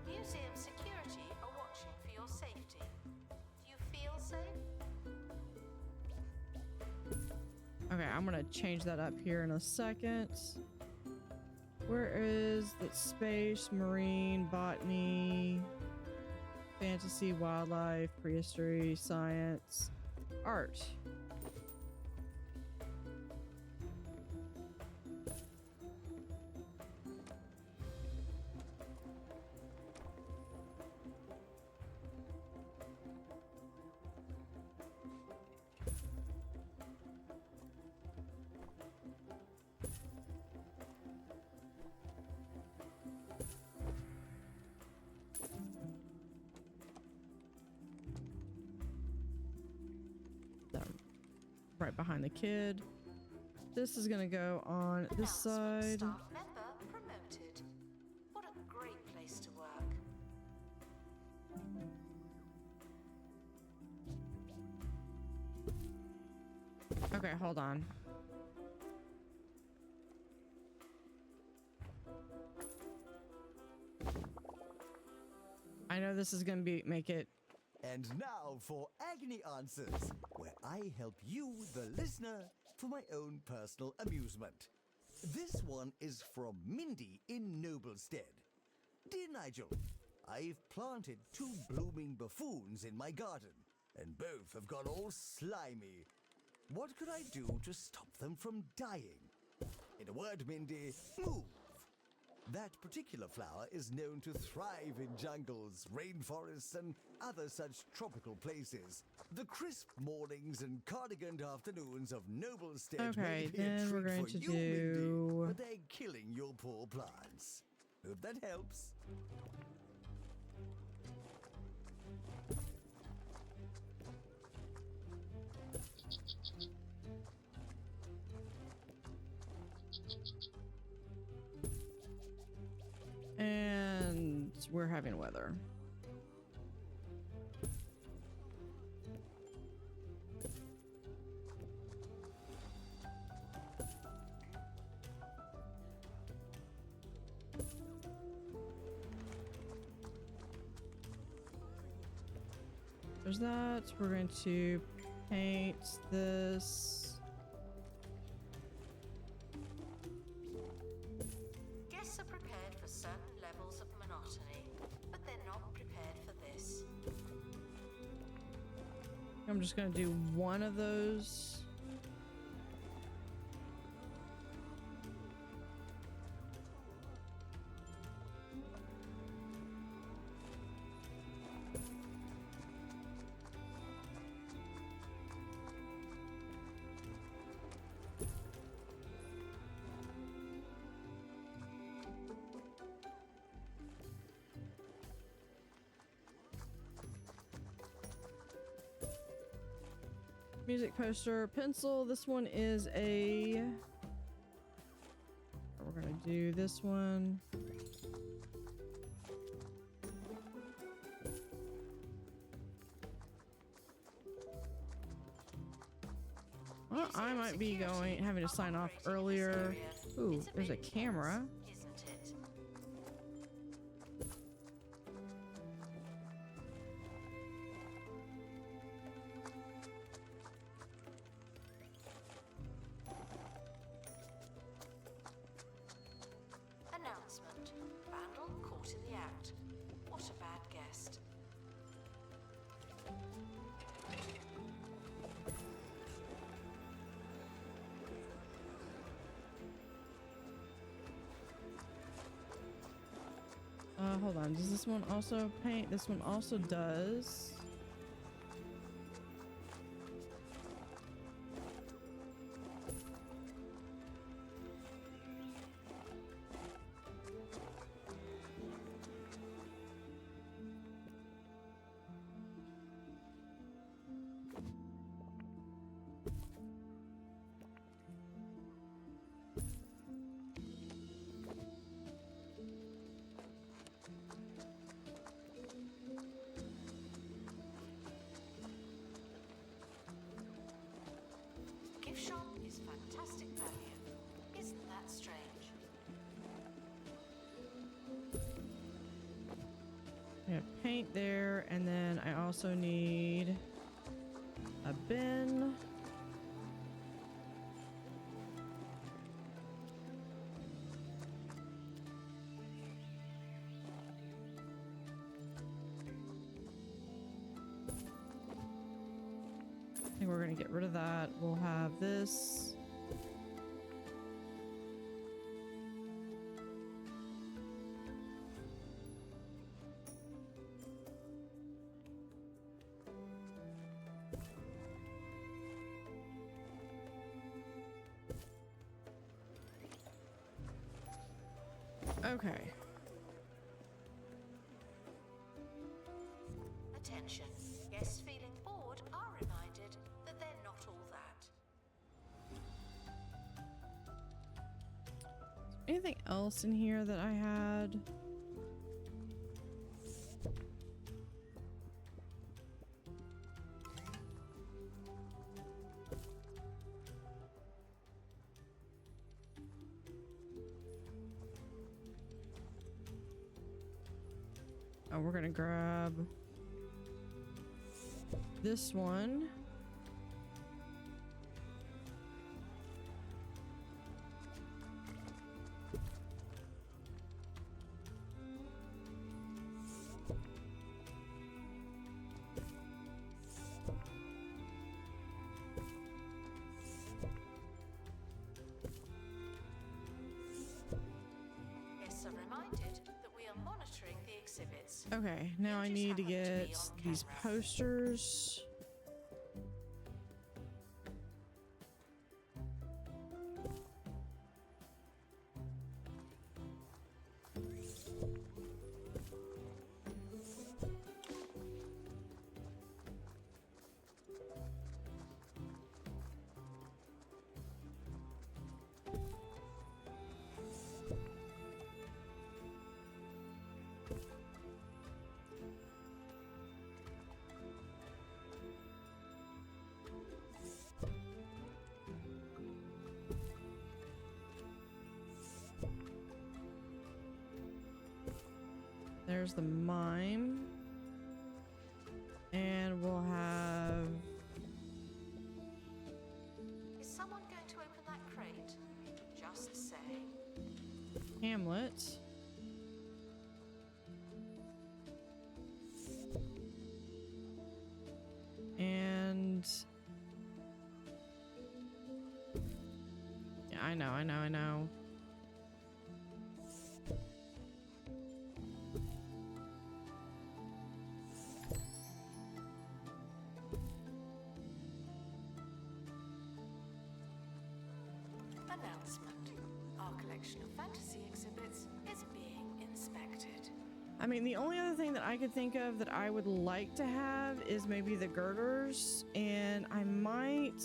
Speaker 2: Museum security are watching for your safety. Do you feel safe?
Speaker 1: Okay, I'm gonna change that up here in a second. Where is the space, marine, botany, fantasy, wildlife, prehistory, science, art? Right behind the kid. This is gonna go on this side.
Speaker 2: Staff member promoted. What a great place to work.
Speaker 1: Okay, hold on. I know this is gonna make it.
Speaker 3: And now for Agony Answers, where I help you, the listener, for my own personal amusement. This one is from Mindy in Noblestead. Dear Nigel, I've planted 2 blooming buffoons in my garden, and both have gone all slimy. What could I do to stop them from dying? In a word, Mindy, move. That particular flower is known to thrive in jungles, rainforests, and other such tropical places. The crisp mornings and cardiganed afternoons of Noblestead may
Speaker 1: Okay,
Speaker 3: be a
Speaker 1: then we're
Speaker 3: treat
Speaker 1: going
Speaker 3: for
Speaker 1: to
Speaker 3: you, Mindy,
Speaker 1: do.
Speaker 3: but they're killing your poor plants. Hope that helps.
Speaker 1: And we're having weather. There's that. We're going to paint this.
Speaker 2: Guests are prepared for certain levels of monotony, but they're not prepared for this.
Speaker 1: I'm just going to do one of those. Music poster, pencil. This one is a... We're gonna do this one. Well, I might be having to sign off earlier. Ooh, there's a camera.
Speaker 2: Isn't it? Announcement. Vandal caught in the act. What a bad guest.
Speaker 1: Hold on. Does this one also paint? This one also does.
Speaker 2: Gift shop is fantastic value. Isn't that strange?
Speaker 1: I have paint there, and then I also need a bin. I think we're gonna get rid of that. We'll have this. Okay.
Speaker 2: Attention. Guests feeling bored are reminded that they're not all that.
Speaker 1: Anything else in here that I had? Oh, we're gonna grab this one.
Speaker 2: Guests are reminded that we are monitoring the exhibits.
Speaker 1: Okay, now I
Speaker 2: Images
Speaker 1: need to
Speaker 2: happen to
Speaker 1: get
Speaker 2: be on
Speaker 1: these
Speaker 2: camera.
Speaker 1: posters. There's the mime. And we'll have...
Speaker 2: Is someone going to open that crate? Just saying.
Speaker 1: Hamlet. And... Yeah, I know.
Speaker 2: Announcement. Our collection of fantasy exhibits is being inspected.
Speaker 1: I mean, the only other thing that I could think of that I would like to have is maybe the girders, and I might...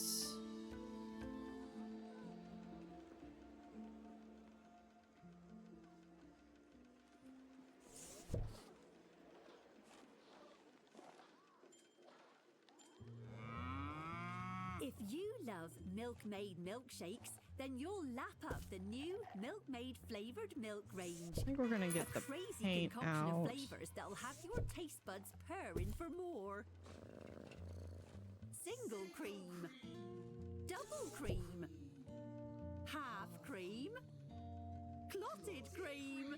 Speaker 5: If you love Milkmaid milkshakes, then you'll lap up the new Milkmaid flavored milk range.
Speaker 1: I think we're gonna get
Speaker 5: A
Speaker 1: the
Speaker 5: crazy
Speaker 1: paint
Speaker 5: concoction
Speaker 1: out.
Speaker 5: of flavors that'll have your taste buds purring for more. Single cream, double cream, half cream, clotted cream.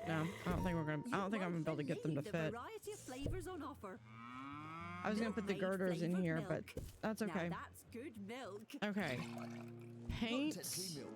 Speaker 1: No, I don't think we're gonna. I don't think I'm gonna be able to get them to
Speaker 5: The
Speaker 1: fit.
Speaker 5: variety of flavors on offer.
Speaker 1: I was gonna put the
Speaker 5: Milkmaid
Speaker 1: girders in
Speaker 5: flavoured
Speaker 1: here,
Speaker 5: milk.
Speaker 1: but that's okay.
Speaker 5: Now that's good milk.
Speaker 1: Okay. Paint.
Speaker 3: Technically milk.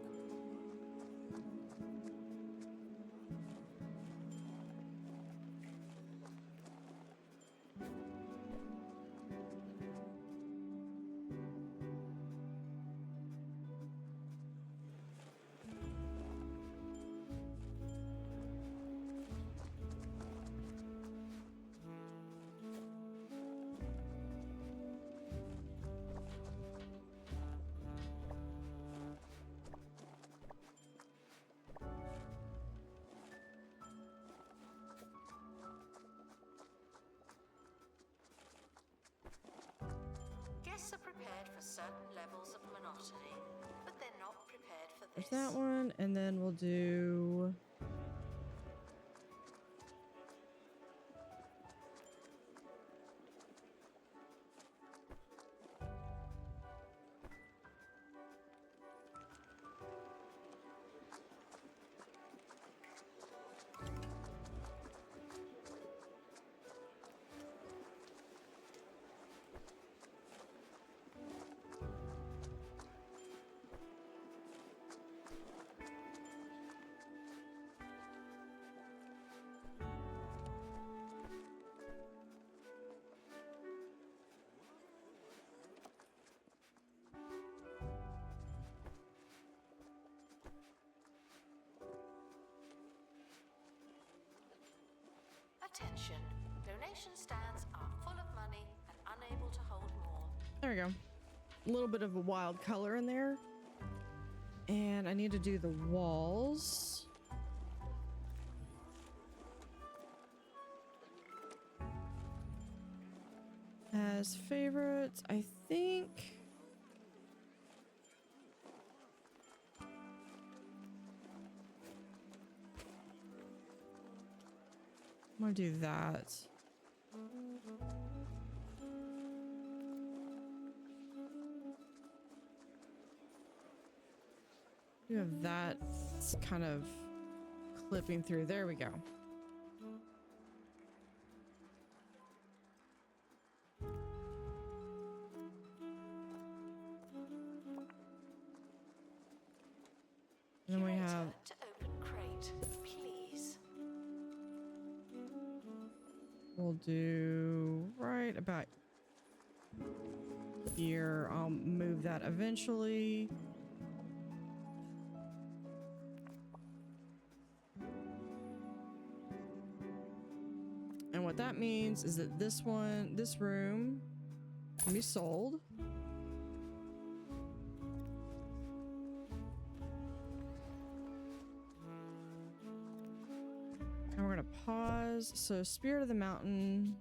Speaker 2: Guests are prepared for certain levels of monotony, but they're not prepared for
Speaker 1: There's
Speaker 2: this.
Speaker 1: that one, and then we'll do.
Speaker 2: Attention. Donation stands are full of money and unable to hold more.
Speaker 1: There we go. A little bit of a wild color in there, and I need to do the walls. As favorites, I think. I'm gonna do that. You have that kind of clipping through. There we go. And then we
Speaker 2: Curator,
Speaker 1: have
Speaker 2: to open crate, please.
Speaker 1: we'll do right about here. I'll move that eventually. And what that means is that this room can be sold. And we're gonna pause. So Spirit of the Mountain.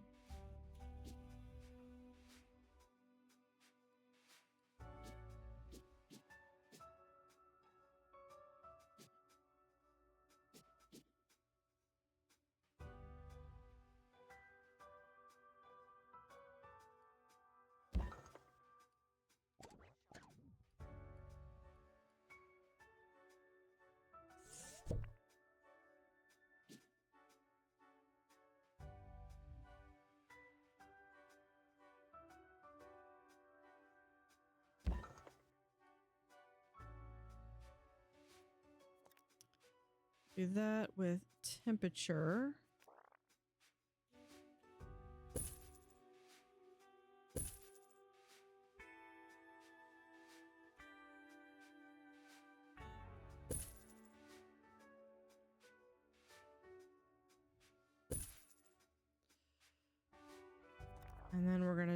Speaker 1: Do that with temperature.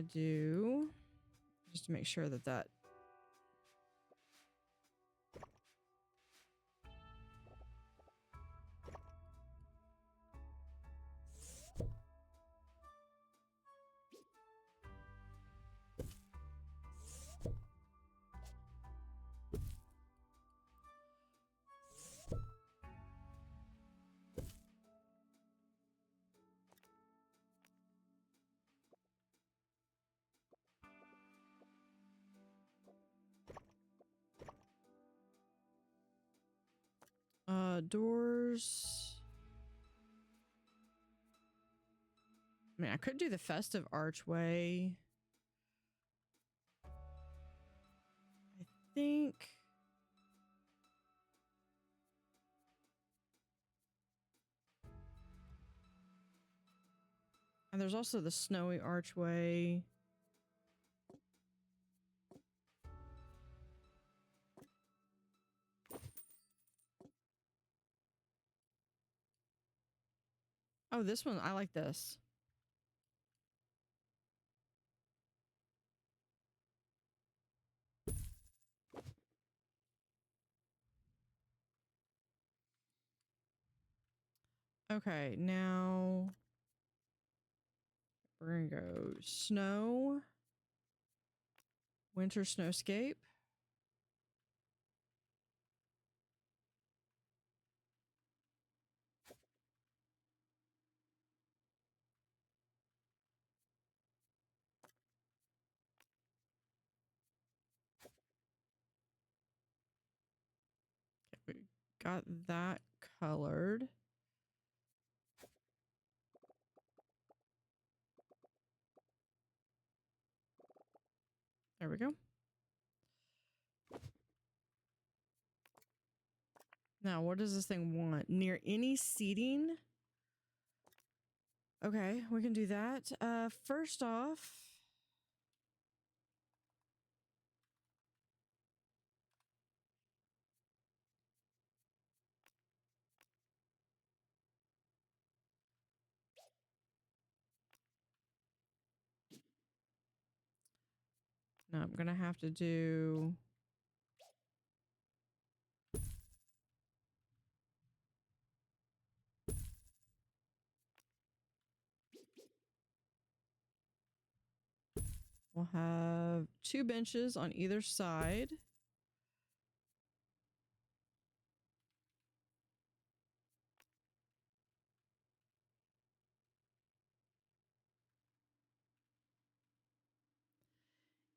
Speaker 1: do, just to make sure that that doors. I mean, I could do the festive archway. I think. And there's also the snowy archway. Oh, this one, I like this. Okay, now we're gonna go snow, winter snowscape. We got that colored. There we go. Now, what does this thing want? Near any seating? Okay, we can do that. First off, no, I'm gonna have to do. We'll have 2 benches on either side.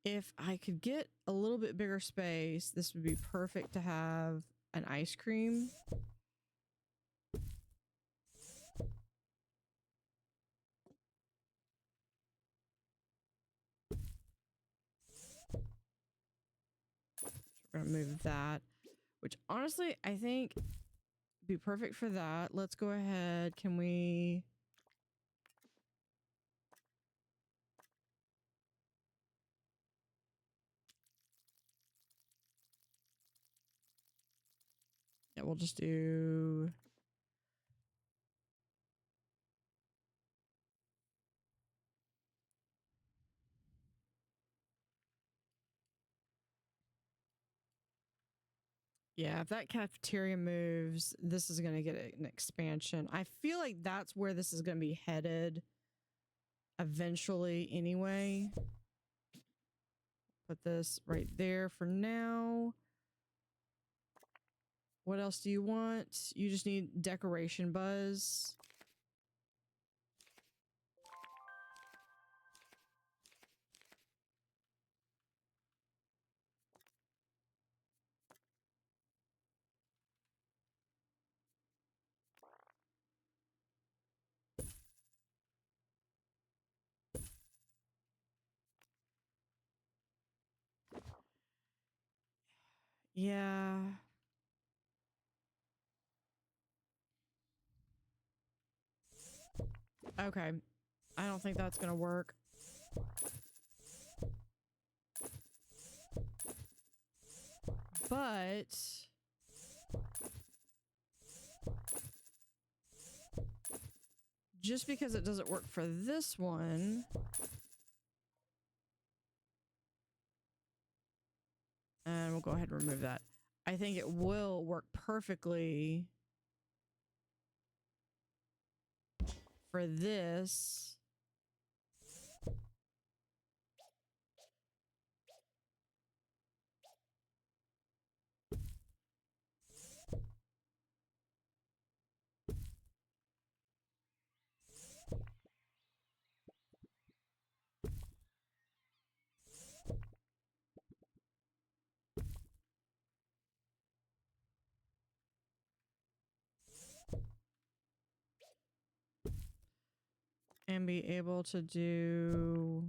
Speaker 1: If I could get a little bit bigger space, this would be perfect to have an ice cream. We're gonna move that, which honestly I think would be perfect for that. Let's go ahead. Can we? Yeah, we'll just do. Yeah, if that cafeteria moves, this is going to get an expansion. I feel like that's where this is going to be headed eventually anyway. Put this right there for now. What else do you want? You just need decoration buzz. Yeah. Okay. I don't think that's going to work. But just because it doesn't work for this one I think it will work perfectly for this. And be able to do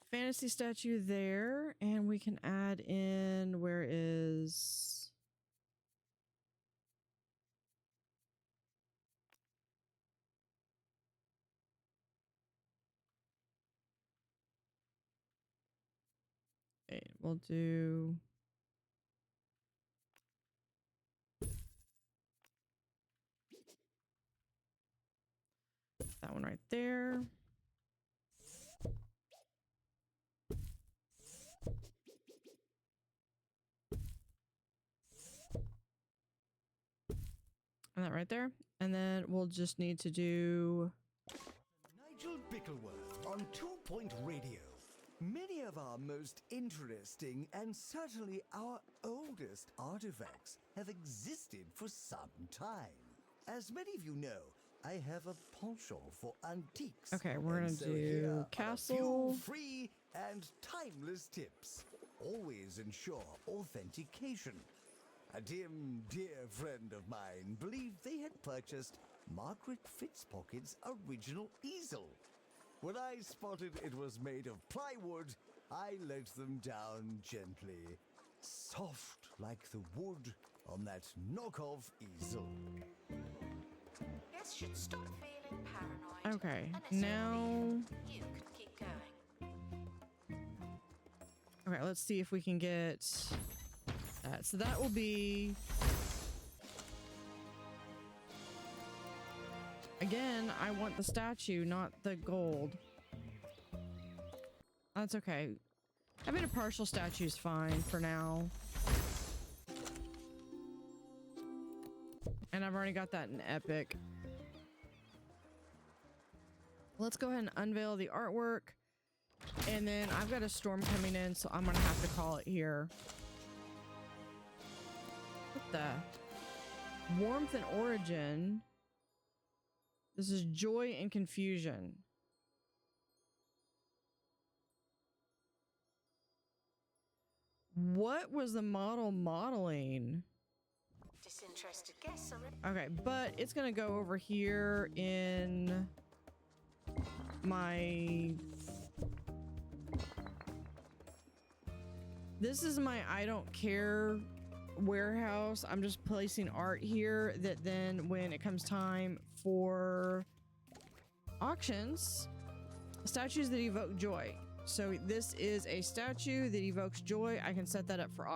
Speaker 1: fantasy statue there, and we can add in, where is we'll do that one right there. And that right there. And then we'll just need to do
Speaker 3: Nigel Bickleworth on 2 Point Radio. Many of our most interesting and certainly our oldest artifacts have existed for some time. As many of you know, I have a penchant for antiques.
Speaker 1: Okay, we're gonna
Speaker 3: and so
Speaker 1: do
Speaker 3: here are a
Speaker 1: castle.
Speaker 3: few free and timeless tips. Always ensure authentication. A dear friend of mine believed they had purchased Margaret Fitzpocket's original easel. When I spotted it was made of plywood, I let them down gently. Soft like the wood on that knockoff easel.
Speaker 2: Guess should stop feeling paranoid.
Speaker 1: Okay,
Speaker 2: Unless you
Speaker 1: now
Speaker 2: believe you can keep going.
Speaker 1: okay, let's see if we can get that. So that will be, again, I want the statue, not the gold. That's okay. Having a partial statue is fine for now. And I've already got that in Epic. Let's go ahead and unveil the artwork. And then I've got a storm coming in, so I'm gonna have to call it here. What the? Warmth and origin. This is joy and confusion. What was the model modeling?
Speaker 2: Disinterested guess,
Speaker 1: Okay, but it's gonna go over here in my... This is my I don't care warehouse. I'm just placing art here that then when it comes time for auctions, statues that evoke joy. So this is a statue that evokes joy. I can set that up for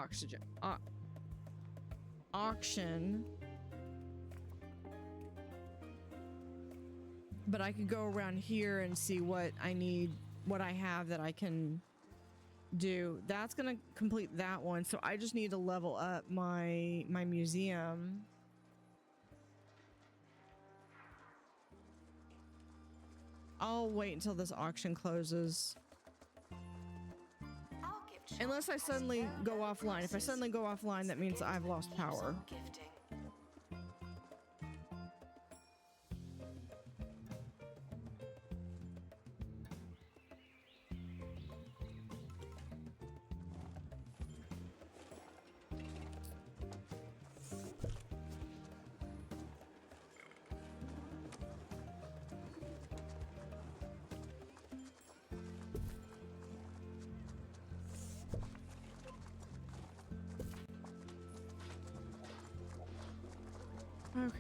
Speaker 1: auction. But I could go around here and see what I need, what I have that I can do. That's gonna complete that one. So I just need to level up my museum. I'll wait until this auction closes. Unless I suddenly go offline. If I suddenly go offline, that means I've lost power.
Speaker 2: Gifting.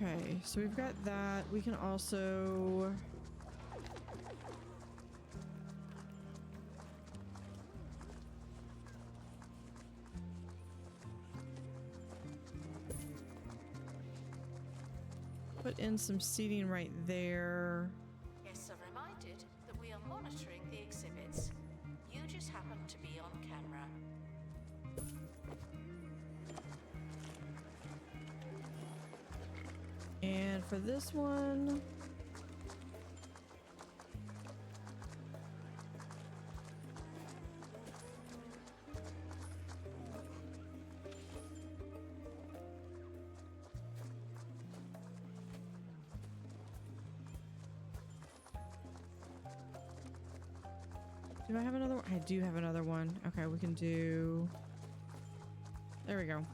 Speaker 1: Okay, so we've got that. We can also... put in some seating right there.
Speaker 2: Guests are reminded that we are monitoring the exhibits. You just happen to be on camera.
Speaker 1: And for this one, do I have another one? I do have another one. Okay, we can do, there we go.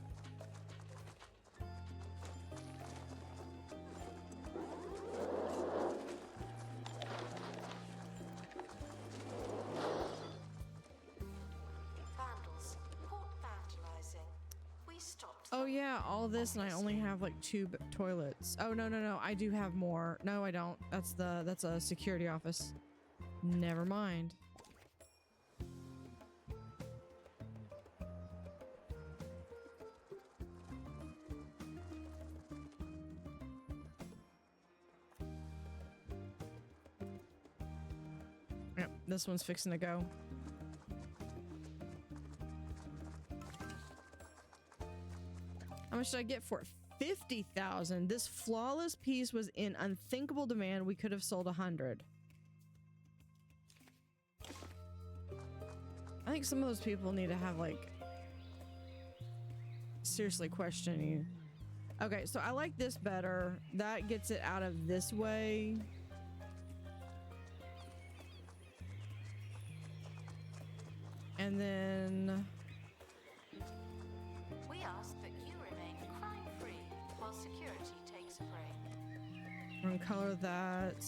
Speaker 2: Vandals, report vandalizing. We stopped.
Speaker 1: Oh
Speaker 2: them.
Speaker 1: yeah, all this, and I only have like 2 toilets. Oh no, I do have more. No, I don't. That's a security office. Never mind. Yep, this one's fixing to go. How much did I get for it? 50,000. This flawless piece was in unthinkable demand. We could have sold 100. I think some of those people need to have like seriously questioning. Okay, so I like this better. That gets it out of this way. And then
Speaker 2: We ask that you remain crime-free while security takes a break.
Speaker 1: we're gonna color that.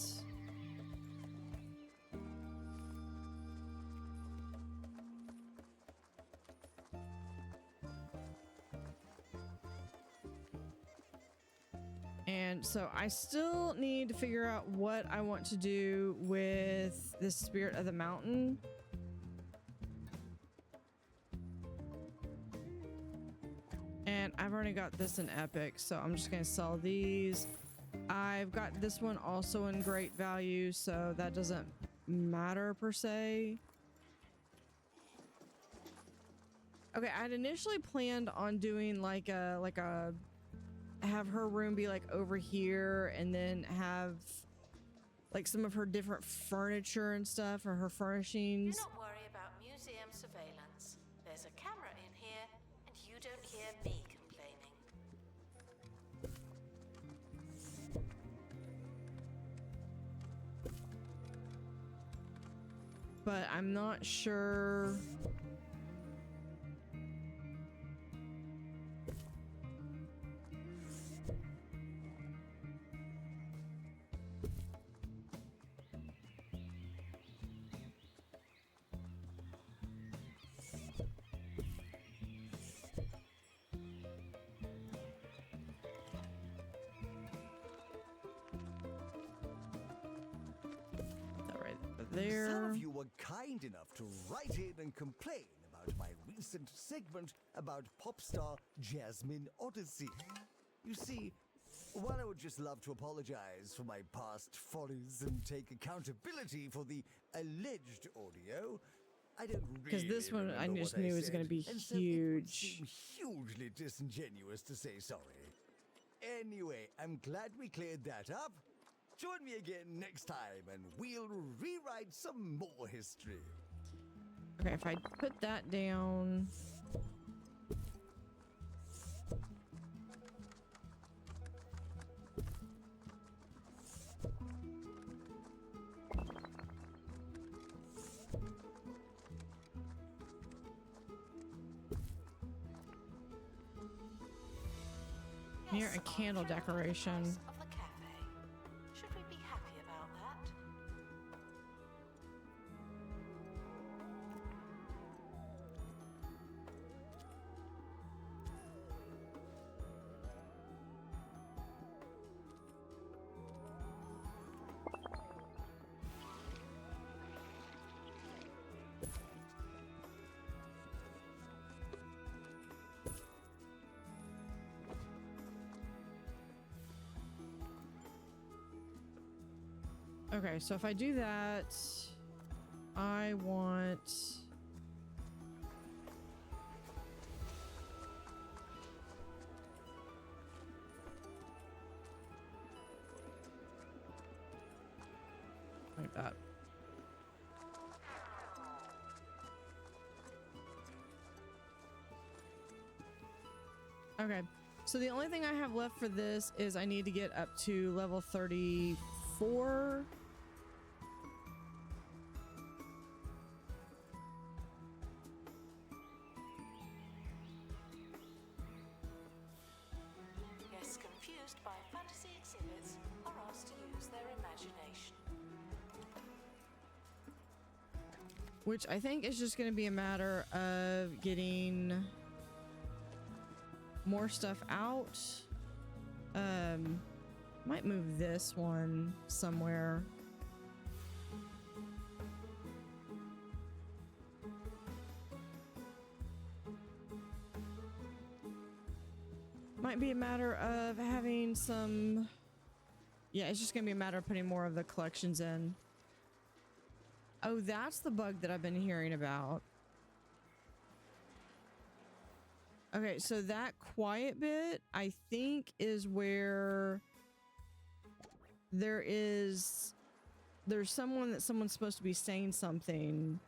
Speaker 1: And so I still need to figure out what I want to do with the Spirit of the Mountain. And I've already got this in Epic, so I'm just gonna sell these. I've got this one also in great value, so that doesn't matter per se. Okay, I'd initially planned on doing like a have her room be like over here, and then have like some of her different furniture and stuff, or her
Speaker 2: Do
Speaker 1: furnishings.
Speaker 2: not worry about museum surveillance. There's a camera in here, and you don't hear me complaining.
Speaker 1: But I'm not sure. That right
Speaker 3: Some
Speaker 1: there.
Speaker 3: of you were kind enough to write in and complain about my recent segment about pop star Jasmine Odyssey. You see, while I would just love to apologize for my past follies and take accountability for the alleged audio, I don't really
Speaker 1: 'Cause this one I
Speaker 3: remember
Speaker 1: just
Speaker 3: what
Speaker 1: knew was
Speaker 3: said,
Speaker 1: gonna be
Speaker 3: and so it would
Speaker 1: huge.
Speaker 3: seem hugely disingenuous to say sorry. Anyway, I'm glad we cleared that up. Join me again next time and we'll rewrite some more history.
Speaker 1: Okay, if I put that down. Near a
Speaker 2: Yes,
Speaker 1: candle
Speaker 2: Archer,
Speaker 1: decoration.
Speaker 2: price of the cafe. Should we be happy about that?
Speaker 1: Okay, so if I do that, I want... like that. Okay, so the only thing I have left for this is I need to get up to level 34.
Speaker 2: Guests confused by fantasy exhibits are asked to use their imagination.
Speaker 1: Which I think is just going to be a matter of getting more stuff out. Might move this one somewhere. Might be a matter of having some... Yeah, it's just gonna be a matter of putting more of the collections in. Oh, that's the bug that I've been hearing about. Okay, so that quiet bit, I think, is where there's someone's supposed to be saying something,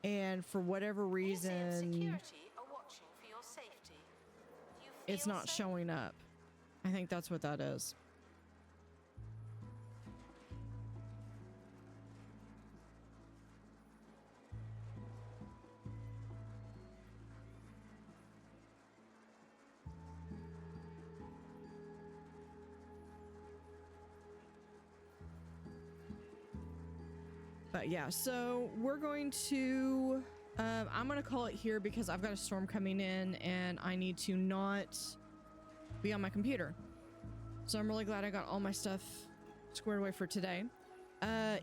Speaker 1: and for whatever reason,
Speaker 2: Security are watching for your safety. You
Speaker 1: it's
Speaker 2: feel
Speaker 1: not
Speaker 2: safe?
Speaker 1: showing up. I think that's what that is. But yeah, so we're going to, I'm going to call it here because I've got a storm coming in and I need to not be on my computer. So I'm really glad I got all my stuff squared away for today.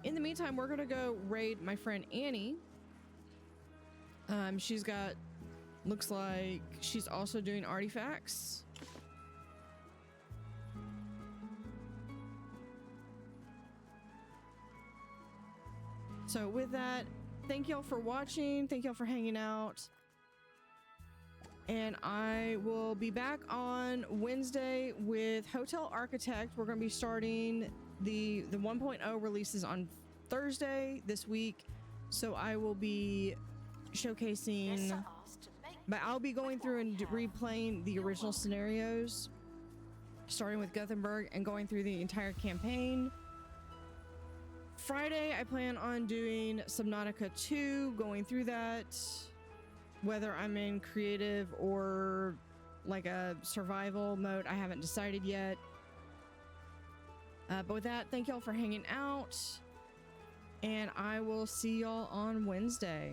Speaker 1: In the meantime, we're going to go raid my friend Annie. She's got, looks like she's also doing Arty-Facts. So with that, thank y'all for watching. Thank y'all for hanging out. And I will be back on Wednesday with Hotel Architect. We're going to be starting the 1.0 releases on Thursday this week. So I will be showcasing, but I'll be going through and replaying the original scenarios, starting with Gothenburg and going through the entire campaign. Friday, I plan on doing Subnautica 2, going through that, whether I'm in creative or like a survival mode, I haven't decided yet. But with that, thank y'all for hanging out, and I will see y'all on Wednesday.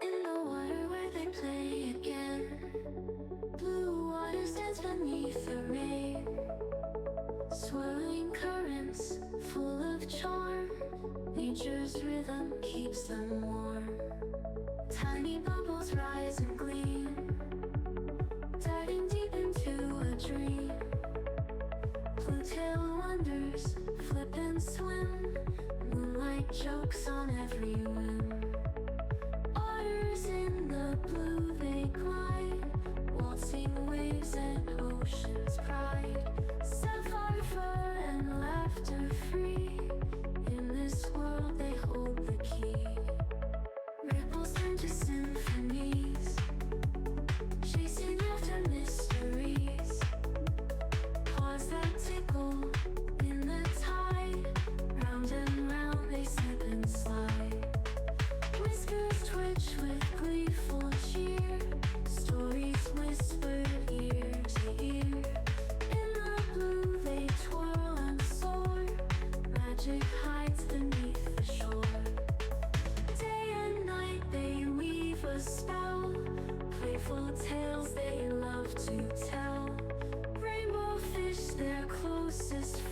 Speaker 6: In the water where they play again, blue water stands beneath the rain, swirling currents full of charm. Nature's rhythm keeps them warm. Tiny bubbles rise and gleam, diving deep into a dream. Blue tail wonders flip and swim, moonlight jokes on every whim. Otters in the blue they glide, waltzing waves and ocean's pride. Sapphire fur and laughter free, in this world they hold the key. Ripples turn to symphonies, chasing after mysteries. Paws that tickle in the tide, round and round they slip and slide. Whiskers twitch with gleeful cheer, stories whispered ear to ear. closest